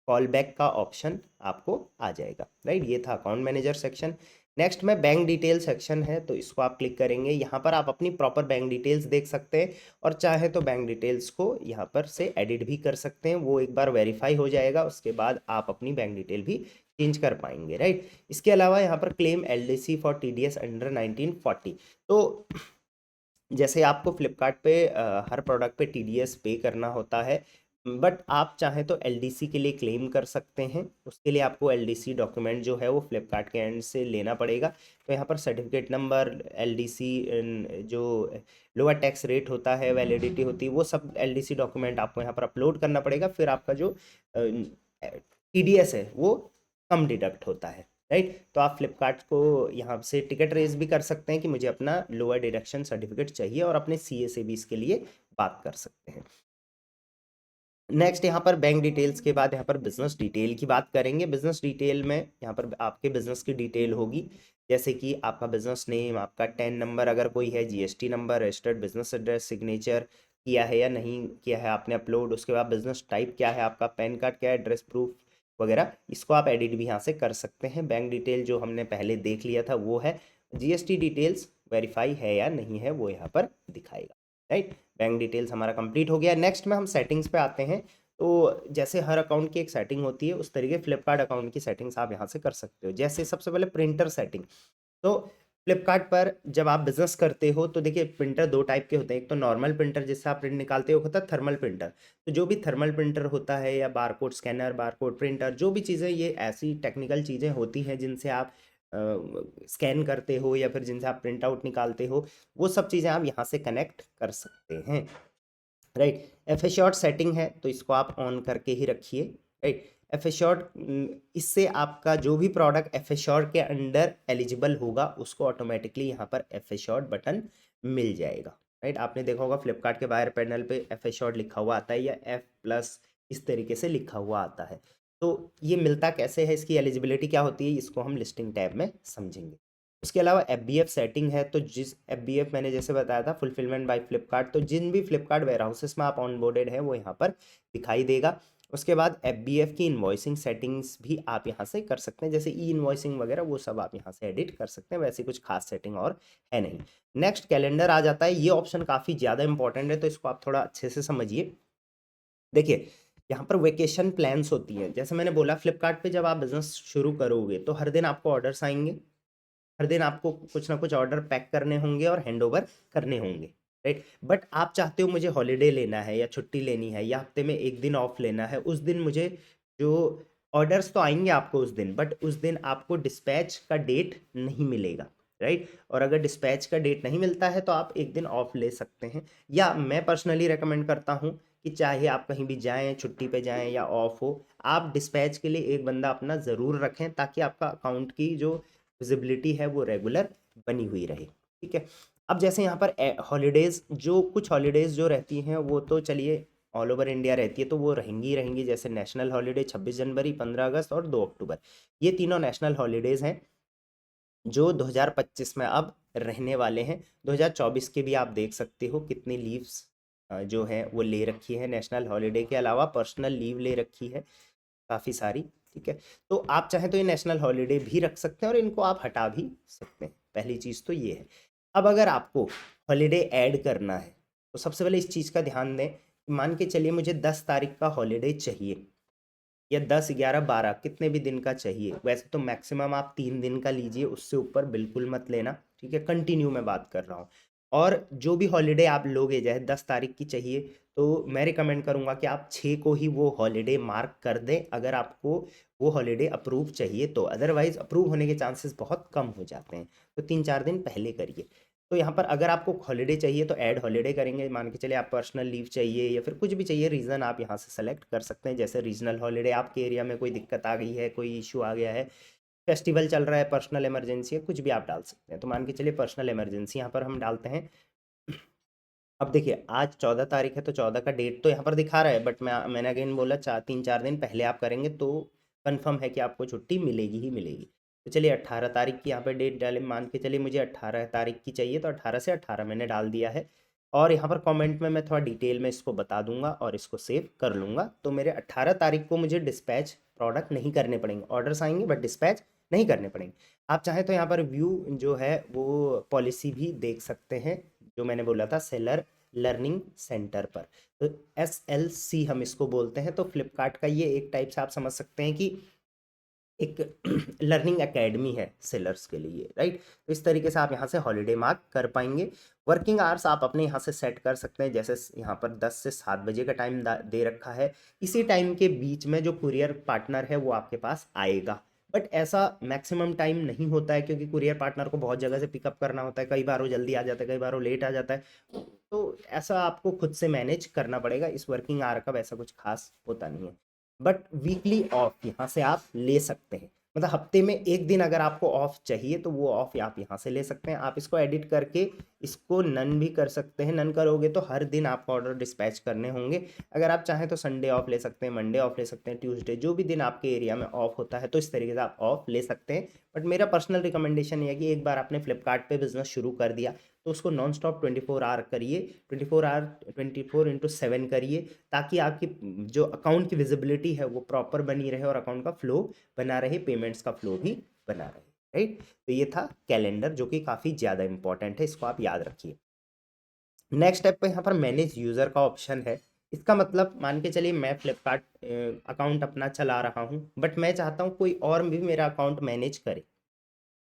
कॉल बैक का ऑप्शन आपको आ जाएगा, राइट। ये था अकाउंट मैनेजर सेक्शन। नेक्स्ट में बैंक डिटेल सेक्शन है, तो इसको आप क्लिक करेंगे। यहाँ पर आप अपनी प्रॉपर बैंक डिटेल्स देख सकते हैं, और चाहे तो बैंक डिटेल्स को यहाँ पर से एडिट भी कर सकते हैं। वो एक बार वेरीफाई हो जाएगा, उसके बाद आप अपनी बैंक डिटेल भी चेंज कर पाएंगे, राइट। इसके अलावा यहाँ पर claim LDC for TDS under 1940। तो जैसे आपको फ्लिपकार्ट पे हर प्रोडक्ट पे TDS पे करना होता है, बट आप चाहें तो LDC के लिए क्लेम कर सकते हैं। उसके लिए आपको LDC डॉक्यूमेंट जो है वो फ्लिपकार्ट के एंड से लेना पड़ेगा। तो यहाँ पर सर्टिफिकेट नंबर, LDC जो लोअर टैक्स रेट होता है, वैलिडिटी होती है, वो सब LDC डॉक्यूमेंट आपको यहाँ पर अपलोड करना पड़ेगा। फिर आपका जो TDS है वो कम डिडक्ट होता है, राइट। तो आप फ्लिपकार्ट को यहाँ से टिकट रेज भी कर सकते हैं कि मुझे अपना लोअर डिडक्शन सर्टिफिकेट चाहिए, और अपने CA से भी इसके लिए बात कर सकते हैं। नेक्स्ट यहाँ पर बैंक डिटेल्स के बाद यहाँ पर बिजनेस डिटेल की बात करेंगे। बिजनेस डिटेल में यहाँ पर आपके बिजनेस की डिटेल होगी, जैसे कि आपका बिजनेस नेम, आपका टैन नंबर अगर कोई है, GST number, registered business address, signature किया है या नहीं किया है आपने अपलोड, उसके बाद बिजनेस टाइप क्या है आपका, पैन कार्ड क्या है, एड्रेस प्रूफ वगैरह, इसको आप एडिट भी यहाँ से कर सकते हैं। बैंक डिटेल जो हमने पहले देख लिया था वो है। GST डिटेल्स वेरीफाई है या नहीं है वो यहाँ पर दिखाएगा, राइट। बैंक डिटेल्स हमारा कंप्लीट हो गया। नेक्स्ट में हम सेटिंग्स पे आते हैं। तो जैसे हर अकाउंट की एक सेटिंग होती है, उस तरीके फ्लिपकार्ट अकाउंट की सेटिंग्स आप यहाँ से कर सकते हो। जैसे सबसे पहले प्रिंटर सेटिंग। तो फ्लिपकार्ट पर जब आप बिजनेस करते हो तो देखिए प्रिंटर दो टाइप के होते हैं। एक तो नॉर्मल प्रिंटर जिससे आप प्रिंट निकालते हो, होता है थर्मल प्रिंटर। तो जो भी थर्मल प्रिंटर होता है, या बारकोड स्कैनर, बारकोड प्रिंटर, जो भी चीज़ें, ये ऐसी टेक्निकल चीज़ें होती हैं जिनसे आप स्कैन करते हो या फिर जिनसे आप प्रिंट आउट निकालते हो, वो सब चीज़ें आप यहाँ से कनेक्ट कर सकते हैं, राइट। FA सेटिंग है तो इसको आप ऑन करके ही रखिए, राइट। FA इससे आपका जो भी प्रोडक्ट FA के अंडर एलिजिबल होगा उसको ऑटोमेटिकली यहाँ पर FA बटन मिल जाएगा, राइट। आपने देखा होगा फ्लिपकार्ट के बाहर पैनल पे FA लिखा हुआ आता है, या F+ इस तरीके से लिखा हुआ आता है। तो ये मिलता कैसे है, इसकी एलिजिबिलिटी क्या होती है, इसको हम लिस्टिंग टैब में समझेंगे। उसके अलावा FBF सेटिंग है। तो जिस FBF मैंने जैसे बताया था, फुलफिलमेंट बाय फ्लिपकार्ट, तो जिन भी फ्लिपकार्ट वेयर हाउसेस में आप ऑनबोर्डेड है वो यहाँ पर दिखाई देगा। उसके बाद FBF की इन्वॉइसिंग सेटिंग्स भी आप यहाँ से कर सकते हैं, जैसे इन्वॉइसिंग वगैरह, वो सब आप यहाँ से एडिट कर सकते हैं। वैसे कुछ खास सेटिंग और है नहीं। नेक्स्ट कैलेंडर आ जाता है। ये ऑप्शन काफ़ी ज़्यादा इंपॉर्टेंट है, तो इसको आप थोड़ा अच्छे से समझिए। देखिए यहाँ पर वेकेशन प्लान्स होती हैं। जैसे मैंने बोला, फ्लिपकार्ट पे जब आप बिजनेस शुरू करोगे तो हर दिन आपको ऑर्डर्स आएंगे, हर दिन आपको कुछ ना कुछ ऑर्डर पैक करने होंगे और हैंड ओवर करने होंगे, राइट। बट आप चाहते हो मुझे हॉलीडे लेना है, या छुट्टी लेनी है, या हफ्ते में एक दिन ऑफ लेना है, उस दिन मुझे जो ऑर्डर्स तो आएंगे आपको उस दिन, बट उस दिन आपको डिस्पैच का डेट नहीं मिलेगा, राइट। और अगर डिस्पैच का डेट नहीं मिलता है तो आप एक दिन ऑफ ले सकते हैं, या मैं पर्सनली रेकमेंड करता हूँ कि चाहे आप कहीं भी जाएं, छुट्टी पे जाएं या ऑफ हो, आप डिस्पैच के लिए एक बंदा अपना ज़रूर रखें ताकि आपका अकाउंट की जो विजिबिलिटी है वो रेगुलर बनी हुई रहे। ठीक है। अब जैसे यहाँ पर हॉलीडेज़, जो कुछ हॉलीडेज़ जो रहती हैं वो तो चलिए ऑल ओवर इंडिया रहती है तो वो रहेंगी ही रहेंगी, जैसे नेशनल हॉलीडे 26 जनवरी, 15 अगस्त और 2 अक्टूबर, ये तीनों नेशनल हॉलीडेज़ हैं जो 2025 में अब रहने वाले हैं। 2024 के भी आप देख सकते हो कितनी लीव्स जो है वो ले रखी है, नेशनल हॉलीडे के अलावा पर्सनल लीव ले रखी है काफ़ी सारी। ठीक है। तो आप चाहें तो ये नेशनल हॉलीडे भी रख सकते हैं और इनको आप हटा भी सकते हैं, पहली चीज़ तो ये है। अब अगर आपको हॉलीडे ऐड करना है तो सबसे पहले इस चीज़ का ध्यान दें, मान के चलिए मुझे 10 तारीख का हॉलीडे चाहिए या 10, 11, 12 कितने भी दिन का चाहिए, वैसे तो मैक्सिमम आप 3 दिन का लीजिए, उससे ऊपर बिल्कुल मत लेना। ठीक है, कंटिन्यू मैं बात कर रहा हूँ। और जो भी हॉलीडे आप लोगे, जैसे 10 तारीख की चाहिए तो मैं रिकमेंड करूँगा कि आप 6 को ही वो हॉलीडे मार्क कर दें अगर आपको वो हॉलीडे अप्रूव चाहिए तो, अदरवाइज अप्रूव होने के चांसेस बहुत कम हो जाते हैं, तो 3-4 दिन पहले करिए। तो यहाँ पर अगर आपको हॉलीडे चाहिए तो ऐड हॉलीडे करेंगे, मान के चलिए आप पर्सनल लीव चाहिए या फिर कुछ भी चाहिए रीज़न आप यहाँ से सेलेक्ट कर सकते हैं, जैसे रीजनल हॉलीडे, आपके एरिया में कोई दिक्कत आ गई है, कोई इशू आ गया है, फेस्टिवल चल रहा है, पर्सनल इमरजेंसी है, कुछ भी आप डाल सकते हैं। तो मान के चलिए पर्सनल इमरजेंसी यहाँ पर हम डालते हैं। अब देखिए आज 14 तारीख है तो 14 का डेट तो यहाँ पर दिखा रहा है, बट मैंने अगेन बोला 3-4 दिन पहले आप करेंगे तो कंफर्म है कि आपको छुट्टी मिलेगी ही मिलेगी। तो चलिए 18 तारीख की यहाँ पर डेट डालें, मान के चलिए मुझे 18 तारीख की चाहिए तो 18 से 18 मैंने डाल दिया है। और यहाँ पर कमेंट में मैं थोड़ा डिटेल में इसको बता दूंगा और इसको सेव कर लूँगा। तो मेरे 18 तारीख को मुझे डिस्पैच प्रोडक्ट नहीं करने पड़ेंगे, ऑर्डर्स आएंगे बट डिस्पैच नहीं करने पड़ेंगे। आप चाहें तो यहाँ पर व्यू जो है वो पॉलिसी भी देख सकते हैं, जो मैंने बोला था सेलर लर्निंग सेंटर पर, तो SLC हम इसको बोलते हैं। तो फ्लिपकार्ट का ये एक टाइप से आप समझ सकते हैं कि एक लर्निंग एकेडमी है सेलर्स के लिए, राइट। तो इस तरीके से आप यहाँ से हॉलीडे मार्क कर पाएंगे। वर्किंग आवर्स आप अपने यहाँ से सेट कर सकते हैं, जैसे यहाँ पर 10 से 7 बजे का टाइम दे रखा है, इसी टाइम के बीच में जो कुरियर पार्टनर है वो आपके पास आएगा। बट ऐसा मैक्सिमम टाइम नहीं होता है क्योंकि कुरियर पार्टनर को बहुत जगह से पिकअप करना होता है, कई बार वो जल्दी आ जाता है, कई बार वो लेट आ जाता है, तो ऐसा आपको खुद से मैनेज करना पड़ेगा। इस वर्किंग आवर का वैसा कुछ खास होता नहीं है। बट वीकली ऑफ यहाँ से आप ले सकते हैं, मतलब हफ्ते में एक दिन अगर आपको ऑफ चाहिए तो वो ऑफ आप यहाँ से ले सकते हैं। आप इसको एडिट करके इसको नन भी कर सकते हैं, नन करोगे तो हर दिन आपको ऑर्डर डिस्पैच करने होंगे। अगर आप चाहें तो संडे ऑफ ले सकते हैं, मंडे ऑफ ले सकते हैं, ट्यूसडे, जो भी दिन आपके एरिया में ऑफ होता है तो इस तरीके से आप ऑफ ले सकते हैं। बट मेरा पर्सनल रिकमेंडेशन ये है कि एक बार आपने फ्लिपकार्ट पे बिजनेस शुरू कर दिया तो उसको नॉन स्टॉप 24 आवर करिए, 24 आवर 24x7 करिए, ताकि आपकी जो अकाउंट की विजिबिलिटी है वो प्रॉपर बनी रहे और अकाउंट का फ्लो बना रहे, पेमेंट्स का फ्लो भी बना रहे, राइट। तो ये था कैलेंडर जो कि काफ़ी ज़्यादा इंपॉर्टेंट है, इसको आप याद रखिए। नेक्स्ट स्टेप पे यहाँ पर मैनेज यूज़र का ऑप्शन है। इसका मतलब मान के चलिए मैं फ्लिपकार्ट अकाउंट अपना चला रहा हूँ बट मैं चाहता हूँ कोई और भी मेरा अकाउंट मैनेज करे,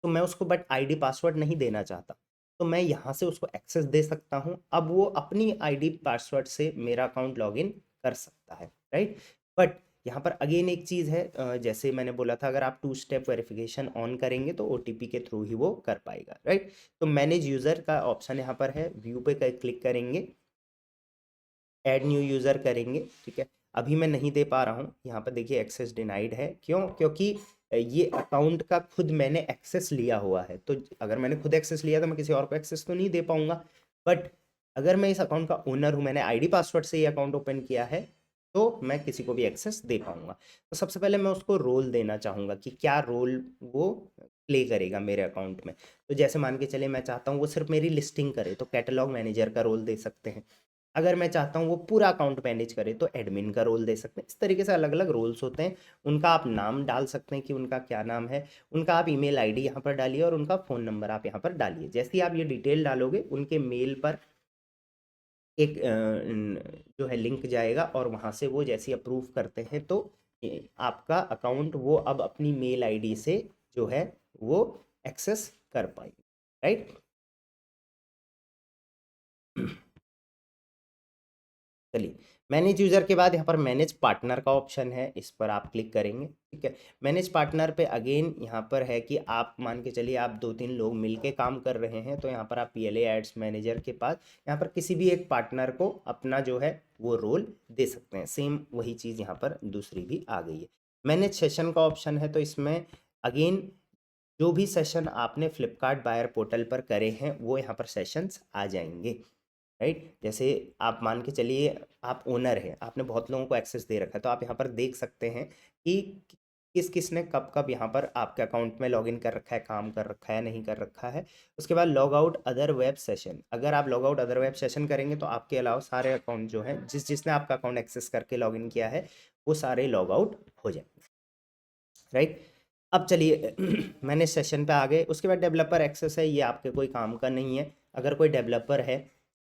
तो मैं उसको बट आईडी पासवर्ड नहीं देना चाहता, तो मैं यहाँ से उसको एक्सेस दे सकता हूँ। अब वो अपनी आईडी पासवर्ड से मेरा अकाउंट लॉगिन कर सकता है, राइट। बट यहाँ पर अगेन एक चीज़ है, जैसे मैंने बोला था अगर आप 2 स्टेप वेरिफिकेशन ऑन करेंगे तो OTP के थ्रू ही वो कर पाएगा, राइट। तो मैनेज यूज़र का ऑप्शन यहाँ पर है, व्यू पे क्लिक करेंगे, ऐड न्यू यूज़र करेंगे, ठीक है। अभी मैं नहीं दे पा रहा हूँ, यहाँ पर देखिए एक्सेस डिनाइड है, क्यों? क्योंकि ये अकाउंट का खुद मैंने एक्सेस लिया हुआ है, तो अगर मैंने खुद एक्सेस लिया तो मैं किसी और को एक्सेस तो नहीं दे पाऊंगा। बट अगर मैं इस अकाउंट का ओनर हूँ, मैंने आईडी पासवर्ड से ये अकाउंट ओपन किया है, तो मैं किसी को भी एक्सेस दे पाऊंगा। तो सबसे पहले मैं उसको रोल देना चाहूँगा कि क्या रोल वो प्ले करेगा मेरे अकाउंट में। तो जैसे मान के चले मैं चाहता हूँ वो सिर्फ मेरी लिस्टिंग करे तो कैटलॉग मैनेजर का रोल दे सकते हैं। अगर मैं चाहता हूँ वो पूरा अकाउंट मैनेज करे तो एडमिन का रोल दे सकते हैं। इस तरीके से अलग अलग रोल्स होते हैं, उनका आप नाम डाल सकते हैं कि उनका क्या नाम है, उनका आप ईमेल आईडी यहाँ पर डालिए और उनका फ़ोन नंबर आप यहाँ पर डालिए। जैसे ही आप ये डिटेल डालोगे उनके मेल पर एक जो है लिंक जाएगा और वहाँ से वो जैसे अप्रूव करते हैं तो आपका अकाउंट वो अब अपनी मेल आईडी से जो है वो एक्सेस कर पाएंगे, राइट। चलिए, मैनेज यूज़र के बाद यहाँ पर मैनेज पार्टनर का ऑप्शन है, इस पर आप क्लिक करेंगे। ठीक है, मैनेज पार्टनर पे अगेन यहाँ पर है कि आप मान के चलिए आप 2-3 लोग मिलके काम कर रहे हैं, तो यहाँ पर आप पीएलए एड्स मैनेजर के पास यहाँ पर किसी भी एक पार्टनर को अपना जो है वो रोल दे सकते हैं। सेम वही चीज़ यहाँ पर दूसरी भी आ गई है। मैनेज सेशन का ऑप्शन है, तो इसमें अगेन जो भी सेशन आपने फ्लिपकार्ट बायर पोर्टल पर करे हैं वो यहाँ पर सेशंस आ जाएंगे। राइट, जैसे आप मान के चलिए आप ओनर हैं, आपने बहुत लोगों को एक्सेस दे रखा है, तो आप यहाँ पर देख सकते हैं कि किस किस ने कब कब यहाँ पर आपके अकाउंट में लॉगिन कर रखा है, काम कर रखा है, नहीं कर रखा है। उसके बाद log out other web session, अगर आप log out other web session करेंगे तो आपके अलावा सारे अकाउंट जो है जिसने आपका अकाउंट एक्सेस करके लॉगिन किया है वो सारे लॉग आउट हो जाएंगे। राइट, अब चलिए मैंने सेशन पे आ गए। उसके बाद डेवलपर एक्सेस है, ये आपके कोई काम का नहीं है। अगर कोई डेवलपर है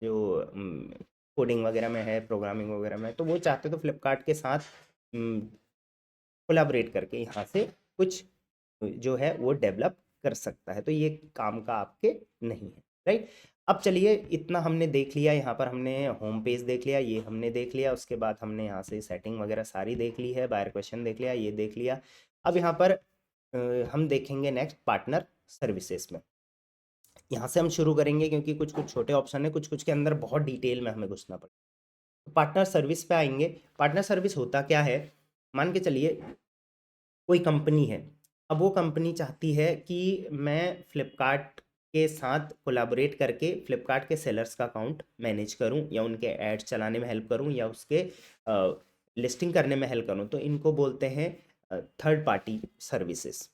जो कोडिंग वगैरह में है, प्रोग्रामिंग वगैरह में, तो वो चाहते तो फ्लिपकार्ट के साथ कोलैबोरेट करके यहाँ से कुछ जो है वो डेवलप कर सकता है, तो ये काम का आपके नहीं है। राइट, अब चलिए इतना हमने देख लिया, यहाँ पर हमने होम पेज देख लिया, ये हमने देख लिया। उसके बाद हमने यहाँ से सेटिंग वगैरह सारी देख ली है, बायर क्वेश्चन देख लिया, ये देख लिया। अब यहाँ पर हम देखेंगे नेक्स्ट पार्टनर सर्विसेज में। यहाँ से हम शुरू करेंगे क्योंकि कुछ कुछ छोटे ऑप्शन है, कुछ कुछ के अंदर बहुत डिटेल में हमें घुसना पड़ेगा। पार्टनर सर्विस पे आएंगे। पार्टनर सर्विस होता क्या है, मान के चलिए कोई कंपनी है, अब वो कंपनी चाहती है कि मैं फ्लिपकार्ट के साथ कोलैबोरेट करके फ्लिपकार्ट के सेलर्स का अकाउंट मैनेज करूं, या उनके एड्स चलाने में हेल्प करूं, या उसके लिस्टिंग करने में हेल्प करूं, तो इनको बोलते हैं थर्ड पार्टी सर्विसेज।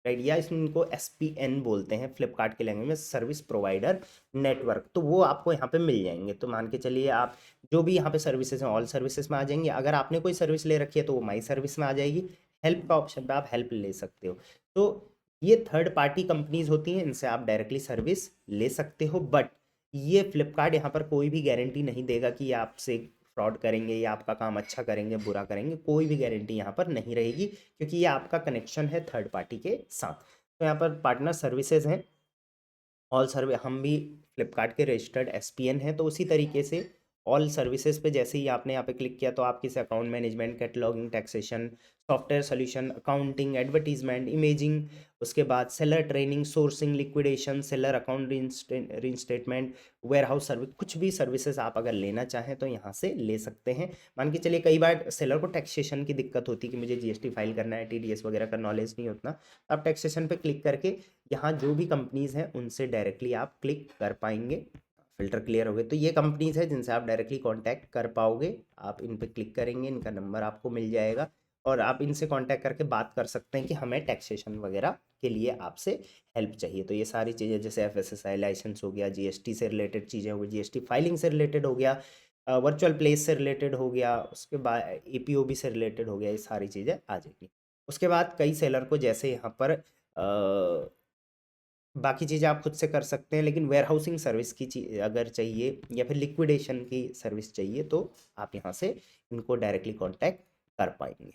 राइट, या इसमें इनको SPN बोलते हैं फ्लिपकार्ट के लैंग्वेज में, सर्विस प्रोवाइडर नेटवर्क। तो वो आपको यहाँ पे मिल जाएंगे। तो मान के चलिए आप जो भी यहाँ पे सर्विसेज हैं ऑल सर्विसेज में आ जाएंगे। अगर आपने कोई सर्विस ले रखी है तो वो माई सर्विस में आ जाएगी। हेल्प का ऑप्शन पे आप हेल्प ले सकते हो। तो ये थर्ड पार्टी कंपनीज होती हैं, इनसे आप डायरेक्टली सर्विस ले सकते हो। बट ये फ्लिपकार्ट यहाँ पर कोई भी गारंटी नहीं देगा कि आपसे फ्रॉड करेंगे या आपका काम अच्छा करेंगे बुरा करेंगे, कोई भी गारंटी यहाँ पर नहीं रहेगी, क्योंकि ये आपका कनेक्शन है थर्ड पार्टी के साथ। तो यहाँ पर पार्टनर सर्विसेज हैं ऑल सर्वे, हम भी फ्लिपकार्ट के रजिस्टर्ड SPN हैं, तो उसी तरीके से ऑल सर्विसेज पे जैसे ही आपने यहाँ पे क्लिक किया तो आपके से account management, cataloguing, taxation, software solution, accounting, advertisement, imaging, उसके बाद seller training, sourcing, liquidation, seller account reinstatement, warehouse service, कुछ भी सर्विसेज आप अगर लेना चाहें तो यहाँ से ले सकते हैं। मान के चलिए कई बार सेलर को टैक्सेशन की दिक्कत होती है कि मुझे GST फाइल करना है, TDS वगैरह का नॉलेज नहीं होता, आप टैक्सेशन पे क्लिक करके यहाँ जो भी कंपनीज हैं उनसे डायरेक्टली आप क्लिक कर पाएंगे। फिल्टर क्लियर हो गए, तो ये कंपनीज है जिनसे आप डायरेक्टली कांटेक्ट कर पाओगे। आप इन पे क्लिक करेंगे, इनका नंबर आपको मिल जाएगा और आप इनसे कांटेक्ट करके बात कर सकते हैं कि हमें टैक्सेशन वगैरह के लिए आपसे हेल्प चाहिए। तो ये सारी चीज़ें जैसे FSSI लाइसेंस हो गया, GST से रिलेटेड चीज़ें हो गई, GST फाइलिंग से रिलेटेड हो गया, वर्चुअल प्लेस से रिलेटेड हो गया, उसके बाद APOB से रिलेटेड हो गया, ये सारी चीज़ें आ जाएगी। उसके बाद कई सेलर को जैसे यहाँ पर बाकी चीज़ें आप खुद से कर सकते हैं, लेकिन वेयर हाउसिंग सर्विस की चीज अगर चाहिए या फिर लिक्विडेशन की सर्विस चाहिए तो आप यहाँ से इनको डायरेक्टली कांटेक्ट कर पाएंगे।